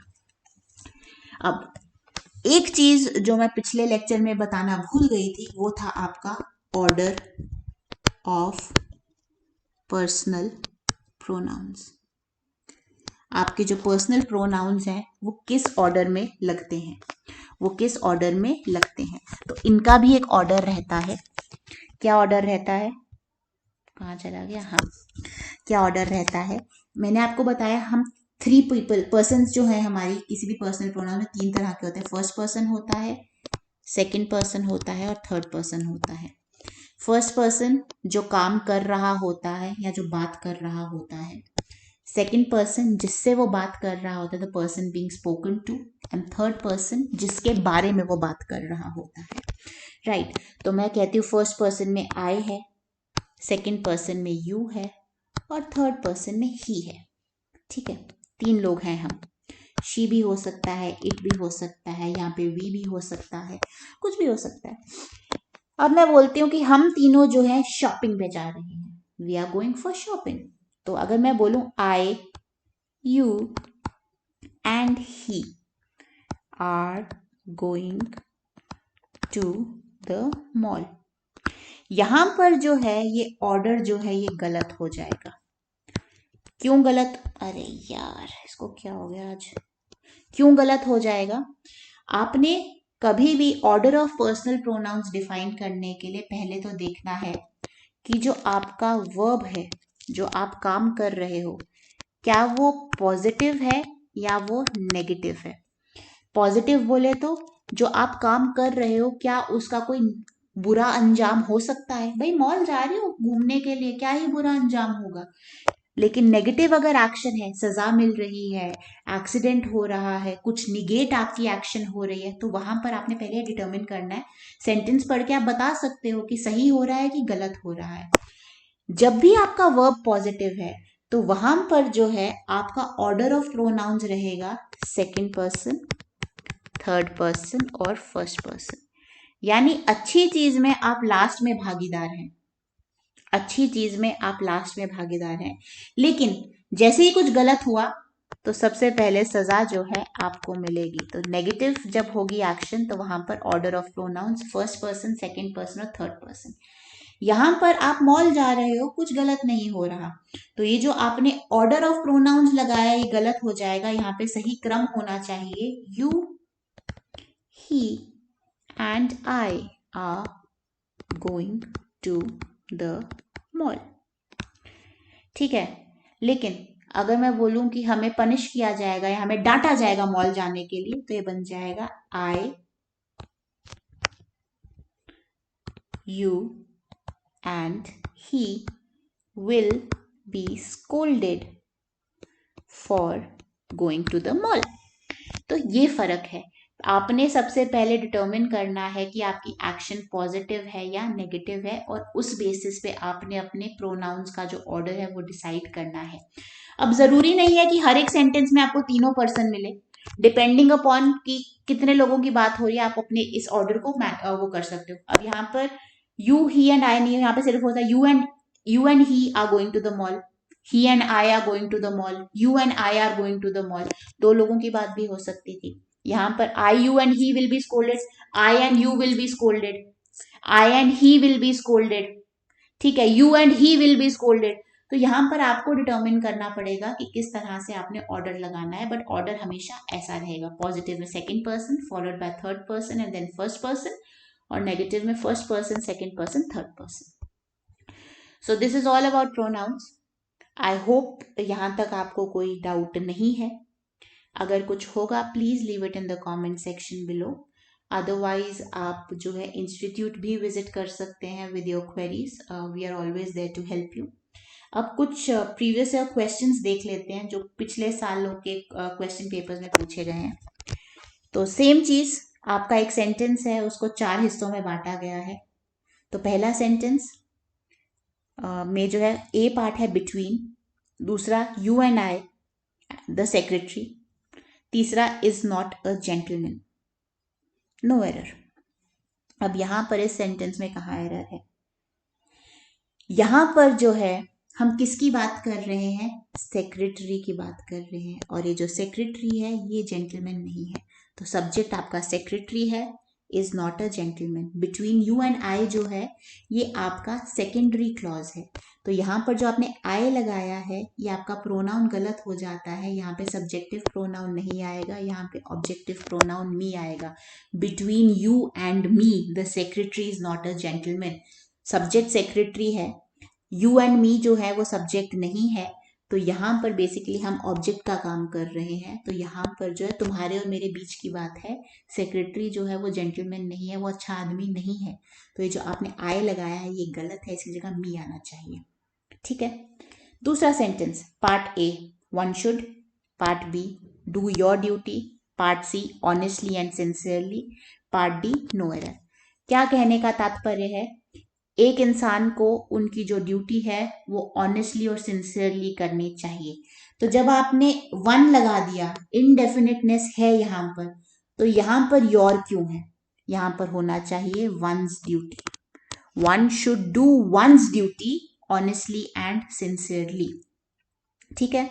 अब एक चीज जो मैं पिछले लेक्चर में बताना भूल गई थी, वो था आपका ऑर्डर ऑफ पर्सनल प्रोनाउंस। आपके जो पर्सनल प्रोनाउंस हैं वो किस ऑर्डर में लगते हैं, वो किस ऑर्डर में लगते हैं। तो इनका भी एक ऑर्डर रहता है। क्या ऑर्डर रहता है, कहाँ चला गया, हाँ, क्या ऑर्डर रहता है। मैंने आपको बताया हम थ्री पर्सन जो है हमारी किसी भी पर्सनल प्रोनाउन में तीन तरह के होते हैं। फर्स्ट पर्सन होता है, सेकंड पर्सन होता है और थर्ड पर्सन होता है। फर्स्ट पर्सन जो काम कर रहा होता है या जो बात कर रहा होता है। सेकंड पर्सन जिससे वो बात कर रहा होता है, the person being spoken to. And third person जिसके बारे में वो बात कर रहा होता है। राइट, तो मैं कहती हूँ फर्स्ट पर्सन में आई है, सेकंड पर्सन में यू है और थर्ड पर्सन में ही है। ठीक है, तीन लोग हैं हम। शी भी हो सकता है, इट भी हो सकता है, यहाँ पे वी भी हो सकता है, कुछ भी हो सकता है। अब मैं बोलती हूँ कि हम तीनों जो है शॉपिंग पे जा रहे हैं, we are going for shopping. तो अगर मैं बोलूं I, you and he are going to the mall, यहां पर जो है ये ऑर्डर जो है ये गलत हो जाएगा। क्यों गलत, अरे यार इसको क्या हो गया आज, क्यों गलत हो जाएगा। आपने कभी भी order of personal pronouns define करने के लिए पहले तो देखना है कि जो आपका वर्ब है, जो आप काम कर रहे हो, क्या वो पॉजिटिव है या वो नेगेटिव है। पॉजिटिव बोले तो जो आप काम कर रहे हो क्या उसका कोई बुरा अंजाम हो सकता है। भाई मॉल जा रहे हो घूमने के लिए, क्या ही बुरा अंजाम होगा। लेकिन नेगेटिव अगर एक्शन है, सजा मिल रही है, एक्सीडेंट हो रहा है, कुछ निगेट आपकी एक्शन हो रही है, तो वहां पर आपने पहले डिटरमिन करना है। सेंटेंस पढ़ के आप बता सकते हो कि सही हो रहा है कि गलत हो रहा है। जब भी आपका वर्ब पॉजिटिव है तो वहां पर जो है आपका ऑर्डर ऑफ प्रोनाउंस रहेगा सेकंड पर्सन, थर्ड पर्सन और फर्स्ट पर्सन। यानी अच्छी चीज में आप लास्ट में भागीदार हैं, अच्छी चीज में आप लास्ट में भागीदार हैं। लेकिन जैसे ही कुछ गलत हुआ तो सबसे पहले सजा जो है आपको मिलेगी। तो नेगेटिव जब होगी एक्शन तो वहां पर order of pronouns first person, second person और थर्ड पर्सन। यहां पर आप मॉल जा रहे हो, कुछ गलत नहीं हो रहा, तो ये जो आपने ऑर्डर ऑफ प्रोनाउंस लगाया ये गलत हो जाएगा। यहाँ पे सही क्रम होना चाहिए, you, he and I are going to the mall. ठीक है, लेकिन अगर मैं बोलूं कि हमें पनिश किया जाएगा या हमें डांटा जाएगा मॉल जाने के लिए, तो ये बन जाएगा I, you and he will be scolded for going to the mall। तो ये फर्क है। आपने सबसे पहले डिटरमिन करना है कि आपकी एक्शन पॉजिटिव है या नेगेटिव है, और उस बेसिस पे आपने अपने प्रोनाउंस का जो ऑर्डर है वो डिसाइड करना है। अब जरूरी नहीं है कि हर एक सेंटेंस में आपको तीनों पर्सन मिले, डिपेंडिंग अपॉन कि कितने लोगों की बात हो रही है, आप अपने इस ऑर्डर को वो कर सकते हो। अब यहाँ पर यू, ही एंड आई नहीं, यहाँ पे सिर्फ होता है you and he are going to the mall, he and I are going to the mall, you and I are going to the mall. दो लोगों की बात भी हो सकती थी। यहाँ पर I, you and he will be scolded, I and you will be scolded, I and he will be scolded. ठीक है, you and he will be scolded. तो यहां पर आपको डिटरमिन करना पड़ेगा कि किस तरह से आपने ऑर्डर लगाना है, बट ऑर्डर हमेशा ऐसा रहेगा, पॉजिटिव में second person followed by third person and then first person, और नेगेटिव में first person, second person, third person. So this is all about pronouns. I hope यहां तक आपको कोई डाउट नहीं है। अगर कुछ होगा please leave it in the comment section below. Otherwise आप जो है इंस्टीट्यूट भी विजिट कर सकते हैं with your queries, we are always there to help you. अब कुछ प्रीवियस क्वेश्चंस देख लेते हैं जो पिछले सालों के क्वेश्चन पेपर्स में पूछे गए हैं। तो सेम चीज, आपका एक सेंटेंस है उसको चार हिस्सों में बांटा गया है। तो पहला सेंटेंस में जो है ए पार्ट है बिटवीन, दूसरा you and I the secretary, तीसरा is not a gentleman, no error. अब यहां पर इस सेंटेंस में कहाँ एरर है, यहां पर जो है हम किसकी बात कर रहे हैं, सेक्रेटरी की बात कर रहे हैं, और ये जो सेक्रेटरी है ये जेंटलमैन नहीं है। तो सब्जेक्ट आपका सेक्रेटरी है, is not a gentleman. Between you and आई जो है ये आपका सेकेंडरी क्लॉज है। तो यहाँ पर जो आपने आई लगाया है ये आपका प्रोनाउन गलत हो जाता है। यहाँ पे सब्जेक्टिव प्रोनाउन नहीं आएगा, यहाँ पे ऑब्जेक्टिव प्रोनाउन मी आएगा। Between you and me the secretary is not a gentleman. Subject secretary है, यू एंड मी जो है वो सब्जेक्ट नहीं है। तो यहाँ पर बेसिकली हम ऑब्जेक्ट का काम कर रहे हैं। तो यहाँ पर जो है तुम्हारे और मेरे बीच की बात है। सेक्रेटरी जो है वो जेंटलमैन नहीं है, वो अच्छा आदमी नहीं है। तो ये जो आपने आई लगाया है ये गलत है, इसकी जगह मी आना चाहिए। ठीक है। दूसरा sentence, part A one should, part B do your duty, part C honestly and sincerely, part D no error. क्या कहने का तात्पर्य है? एक इंसान को उनकी जो ड्यूटी है वो ऑनेस्टली और सिंसियरली करनी चाहिए। तो जब आपने वन लगा दिया, इनडेफिनिटनेस है यहाँ पर, तो यहाँ पर योर क्यों है? यहाँ पर होना चाहिए one's duty. One should do one's duty honestly and sincerely. ठीक है।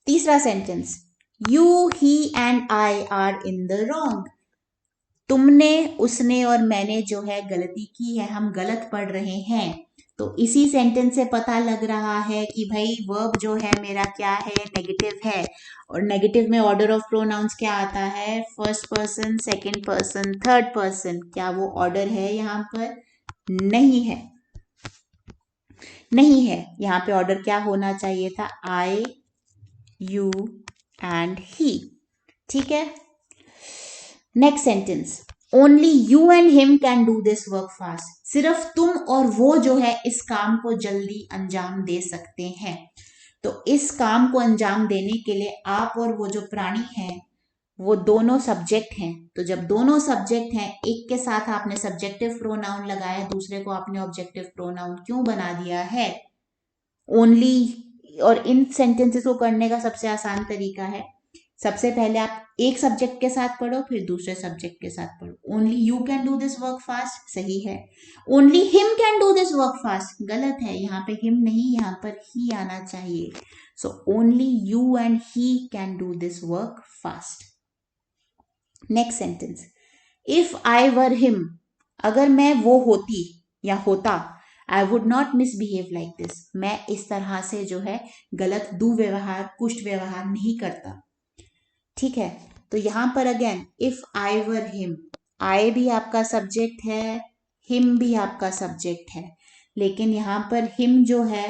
तीसरा sentence, you he and I are in the wrong. तुमने, उसने और मैंने जो है गलती की है, हम गलत पढ़ रहे हैं। तो इसी सेंटेंस से पता लग रहा है कि भाई वर्ब जो है मेरा क्या है, नेगेटिव है। और नेगेटिव में ऑर्डर ऑफ प्रोनाउंस क्या आता है? First person, second person, third person. क्या वो ऑर्डर है यहाँ पर? नहीं है, नहीं है। यहाँ पे ऑर्डर क्या होना चाहिए था? आई, यू एंड ही। ठीक है। Next sentence, only you and him can do this work fast. सिर्फ तुम और वो जो है इस काम को जल्दी अंजाम दे सकते हैं। तो इस काम को अंजाम देने के लिए आप और वो जो प्राणी हैं वो दोनों सब्जेक्ट हैं। तो जब दोनों सब्जेक्ट हैं, एक के साथ आपने सब्जेक्टिव प्रोनाउन लगाया, दूसरे को आपने ऑब्जेक्टिव प्रोनाउन क्यों बना दिया है? ओनली। और इन सेंटेंसेस को करने का सबसे आसान तरीका है, सबसे पहले आप एक सब्जेक्ट के साथ पढ़ो, फिर दूसरे सब्जेक्ट के साथ पढ़ो। Only you can do this work fast सही है। Only him can do this work fast गलत है। यहाँ पे हिम नहीं, यहाँ पर ही आना चाहिए। So only you and he can do this work fast. Next sentence, if I were him. अगर मैं वो होती या होता, I would not misbehave like this. मैं इस तरह से जो है गलत दुर्व्यवहार, कुष्ठ व्यवहार नहीं करता। ठीक है। तो यहां पर again, if I were him, I भी आपका सब्जेक्ट है, हिम भी आपका सब्जेक्ट है, लेकिन यहां पर हिम जो है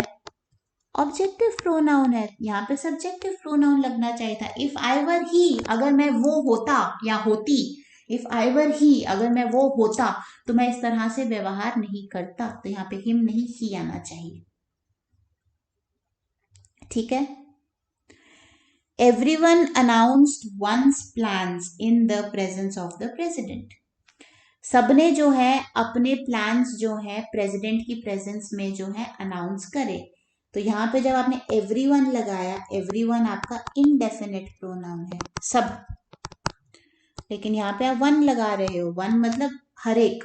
ऑब्जेक्टिव प्रोनाउन है, यहाँ पे सब्जेक्टिव प्रोनाउन लगना चाहिए था। इफ आई वर ही, अगर मैं वो होता या होती। इफ आई वर ही, अगर मैं वो होता तो मैं इस तरह से व्यवहार नहीं करता। तो यहाँ पे हिम नहीं, ही आना चाहिए। ठीक है। Everyone announced one's plans in the presence of the president. सबने जो है अपने प्लान्स जो है प्रेसिडेंट की प्रेजेंस में जो है अनाउंस करे। तो यहाँ पे जब आपने एवरीवन लगाया, एवरीवन आपका इनडेफिनेट प्रोनाउन है, सब। लेकिन यहाँ पे आप वन लगा रहे हो, वन मतलब हर एक।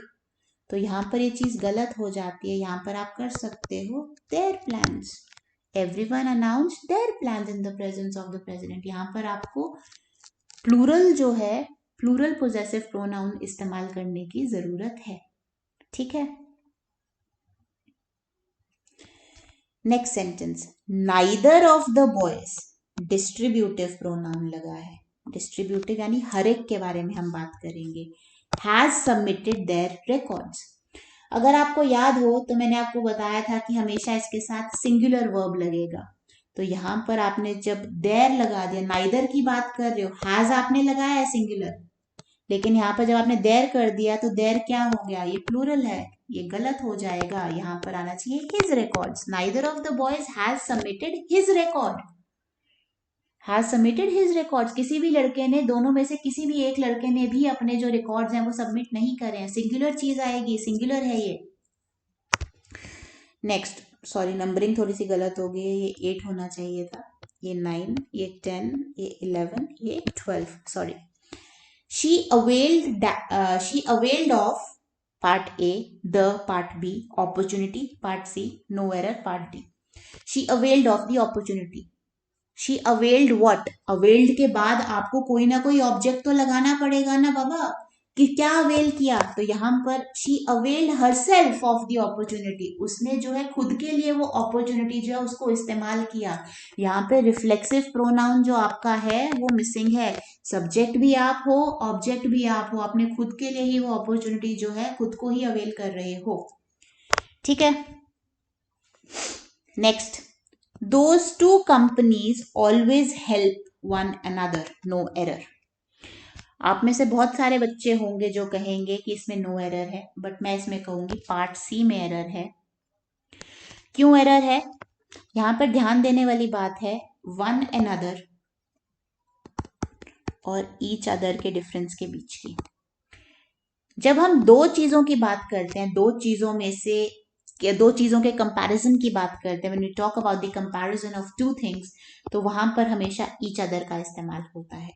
तो यहाँ पर ये चीज गलत हो जाती है। यहाँ पर आप कर सकते हो their plans. Everyone announce their plans in the presence of the president. यहाँ पर आपको प्लूरल जो है, प्लूरल पोजेसिव प्रोनाउन इस्तेमाल करने की जरूरत है। ठीक है। Next sentence, neither of the boys. Distributive pronoun लगा है। डिस्ट्रीब्यूटिव यानी हर एक के बारे में हम बात करेंगे। Has submitted there records. अगर आपको याद हो तो मैंने आपको बताया था कि हमेशा इसके साथ सिंगुलर वर्ब लगेगा। तो यहाँ पर आपने जब देयर लगा दिया, नाइदर की बात कर रहे हो, हैज आपने लगाया है सिंगुलर, लेकिन यहाँ पर जब आपने देयर कर दिया तो देयर क्या हो गया? ये प्लूरल है, ये गलत हो जाएगा। यहाँ पर आना चाहिए his records. Neither of the boys has submitted his record. Has submitted his records, किसी भी लड़के ने, दोनों में से किसी भी एक लड़के ने भी अपने जो रिकॉर्ड्स हैं वो सबमिट नहीं करे हैं। सिंगुलर चीज आएगी, सिंगुलर है ये। नेक्स्ट, सॉरी नंबरिंग थोड़ी सी गलत हो गई है, ये 8 होना चाहिए था, ये 9, ये 10, ये 11, ये 12, sorry. She availed of part A, the part B, opportunity, part C, no error, part D. She availed of the opportunity. She availed what? Availed के बाद आपको कोई ना कोई ऑब्जेक्ट तो लगाना पड़ेगा ना बाबा। कि क्या अवेल किया, तो यहाँ पर she availed herself of the opportunity, उसने जो है खुद के लिए वो अपॉर्चुनिटी जो है उसको इस्तेमाल किया। यहाँ पे रिफ्लेक्सिव प्रोनाउन जो आपका है वो मिसिंग है। सब्जेक्ट भी आप हो, ऑब्जेक्ट भी आप हो, आपने खुद के लिए ही वो अपॉर्चुनिटी जो है खुद को ही अवेल कर रहे हो। ठीक है, next, those two companies always help one another, no error. आप में से बहुत सारे बच्चे होंगे जो कहेंगे कि इसमें नो एरर है, बट मैं इसमें कहूंगी पार्ट सी में एरर है। क्यों एरर है? यहां पर ध्यान देने वाली बात है वन अनदर और ईच अदर के डिफरेंस के बीच की। जब हम दो चीजों की बात करते हैं, दो चीजों में से दो चीजों के कंपैरिजन की बात करते हैं, when we talk about the comparison of two things, तो वहां पर हमेशा ईच अदर का इस्तेमाल होता है।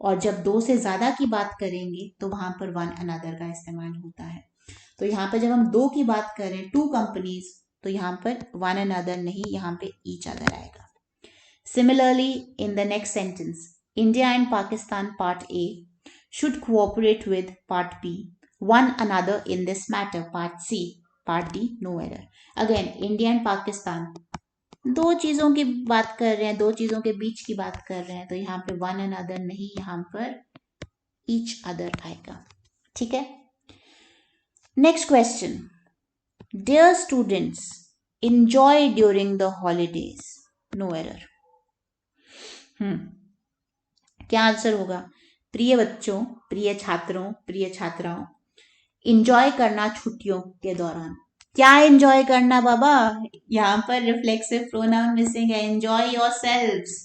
और जब दो से ज्यादा की बात करेंगे तो वहां पर वन अनदर का इस्तेमाल होता है। तो यहाँ पर जब हम दो की बात करें, टू कंपनीज, तो यहाँ पर वन अनदर नहीं, यहाँ पे ईच अदर आएगा। Similarly in the next sentence, India and Pakistan part A should cooperate with part B, one another in this matter, part C, part D, no error. Again, India and Pakistan, दो चीजों की बात कर रहे हैं, दो चीजों के बीच की बात कर रहे हैं, तो यहाँ पे वन अनदर नहीं, यहाँ पर ईच अदर आएगा। ठीक है, next question, dear students enjoy during the holidays, no error. क्या आंसर होगा? प्रिय बच्चों, प्रिय छात्रों, प्रिय छात्राओं, इंजॉय करना छुट्टियों के दौरान। क्या एंजॉय करना बाबा? यहाँ पर रिफ्लेक्सिव प्रोनाउन मिसिंग है, एंजॉय योरसेल्व्स,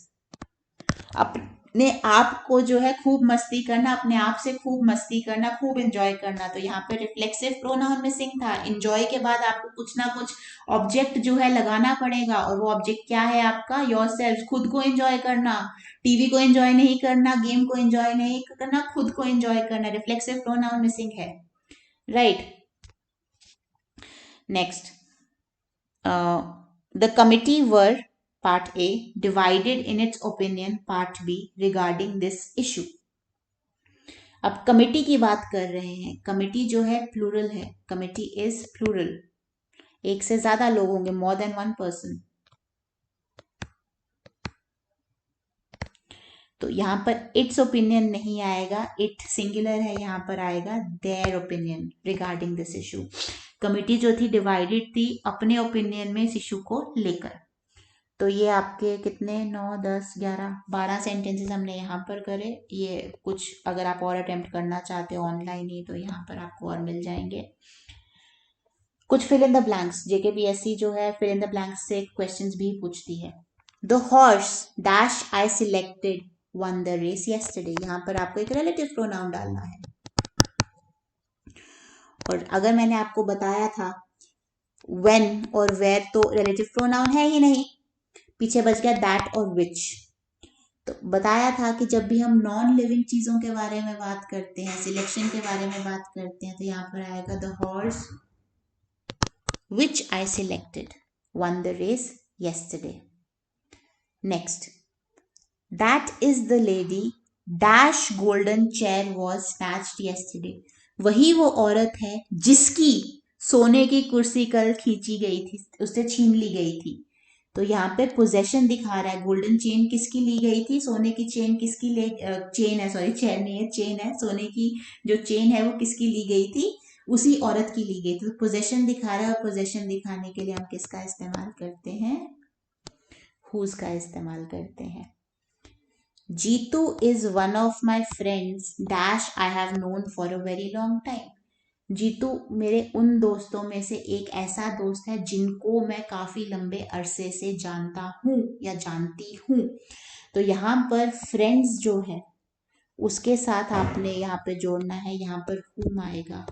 अपने आप को जो है खूब मस्ती करना, अपने आप से खूब मस्ती करना, खूब एंजॉय करना। तो यहाँ पे रिफ्लेक्सिव प्रोनाउन मिसिंग था। एंजॉय के बाद आपको कुछ ना कुछ ऑब्जेक्ट जो है लगाना पड़ेगा, और वो ऑब्जेक्ट क्या है आपका? योरसेल्फ, खुद को एंजॉय करना। टीवी को एंजॉय नहीं करना, गेम को एंजॉय नहीं करना, खुद को एंजॉय करना। रिफ्लेक्सिव प्रोनाउन मिसिंग है, right. Next, the committee were part A divided in its opinion part B regarding this issue. अब कमिटी की बात कर रहे हैं, कमिटी जो है प्लूरल है, कमिटी इज प्लूरल, एक से ज्यादा लोग होंगे, मोर देन वन पर्सन। तो यहां पर इट्स ओपिनियन नहीं आएगा, इट सिंगुलर है, यहां पर आएगा their opinion regarding this issue. Committee जो थी डिवाइडेड थी अपने ओपिनियन में इस इशू को लेकर। तो ये आपके कितने, 9, 10, 11, 12 सेंटेंसेस हमने यहाँ पर करे। ये कुछ अगर आप और अटेम्प्ट करना चाहते हो ऑनलाइन ही, तो यहाँ पर आपको और मिल जाएंगे। कुछ fill in the blanks, JKPSC जो है फिल इन द ब्लैंक्स से क्वेश्चंस भी पूछती है। The horse dash I selected won the race yesterday, यहाँ पर आपको एक रिलेटिव प्रोनाउन डालना है। और अगर मैंने आपको बताया था व्हेन और वेयर, तो रिलेटिव प्रोनाउन है ही नहीं, पीछे बच गया दैट और विच। तो बताया था कि जब भी हम नॉन लिविंग चीजों के बारे में बात करते हैं, सिलेक्शन के बारे में बात करते हैं, तो यहाँ पर आएगा the horse which I selected won the race yesterday. Next, that is the lady dash golden chair was snatched yesterday, वही वो औरत है जिसकी सोने की कुर्सी कल खींची गई थी, उससे छीन ली गई थी। तो यहाँ पे पोजेशन दिखा रहा है, गोल्डन चेन किसकी ली गई थी, सोने की चेन किसकी चेन है, सॉरी चेन नहीं है, चेन है, सोने की जो चेन है वो किसकी ली गई थी, उसी औरत की ली गई थी। तो पोजेशन दिखा रहा है, और पोजेशन दिखाने के लिए हम किसका इस्तेमाल करते हैं? हुज का इस्तेमाल करते हैं। Jeetu is one of my friends dash I have known for a very long time, Jeetu मेरे उन दोस्तों में से एक ऐसा दोस्त है जिनको मैं काफी लंबे अरसे से जानता हूं या जानती हूं। तो यहाँ पर फ्रेंड्स जो है उसके साथ आपने यहाँ पे जोड़ना है, यहाँ पर whom आएगा,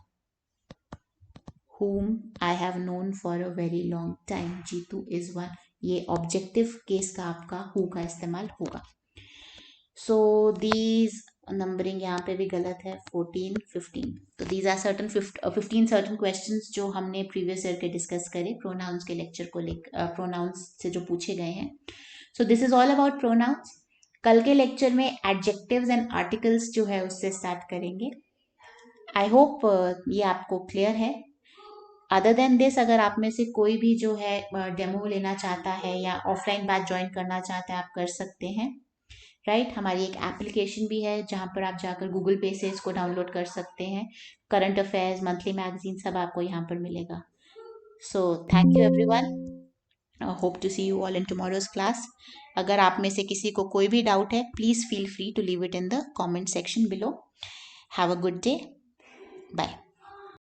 whom I have known for a very long time, Jeetu is one, ये ऑब्जेक्टिव केस का आपका who का इस्तेमाल होगा। सो दीज नंबरिंग यहाँ पे भी गलत है, 14, 15। तो these are certain 15 certain questions जो हमने प्रीवियस ईयर के डिस्कस करे प्रोनाउंस के लेक्चर को लेकर, प्रोनाउंस से जो पूछे गए हैं। So this is all about pronouns. कल के लेक्चर में एडजेक्टिव्स एंड आर्टिकल्स जो है उससे स्टार्ट करेंगे। आई होप ये आपको क्लियर है। अदर देन दिस, अगर आप में से कोई भी जो है डेमो लेना चाहता है या ऑफलाइन बैच ज्वाइन करना चाहता है, आप कर सकते हैं। राइट, हमारी एक एप्लीकेशन भी है जहाँ पर आप जाकर गूगल पे से इसको डाउनलोड कर सकते हैं। करंट अफेयर्स, मंथली मैगजीन सब आपको यहाँ पर मिलेगा। So thank you everyone, hope to see you all in tomorrow's class. अगर आप में से किसी को कोई भी डाउट है, please feel free to leave it in the comment section below. Have a good day, bye.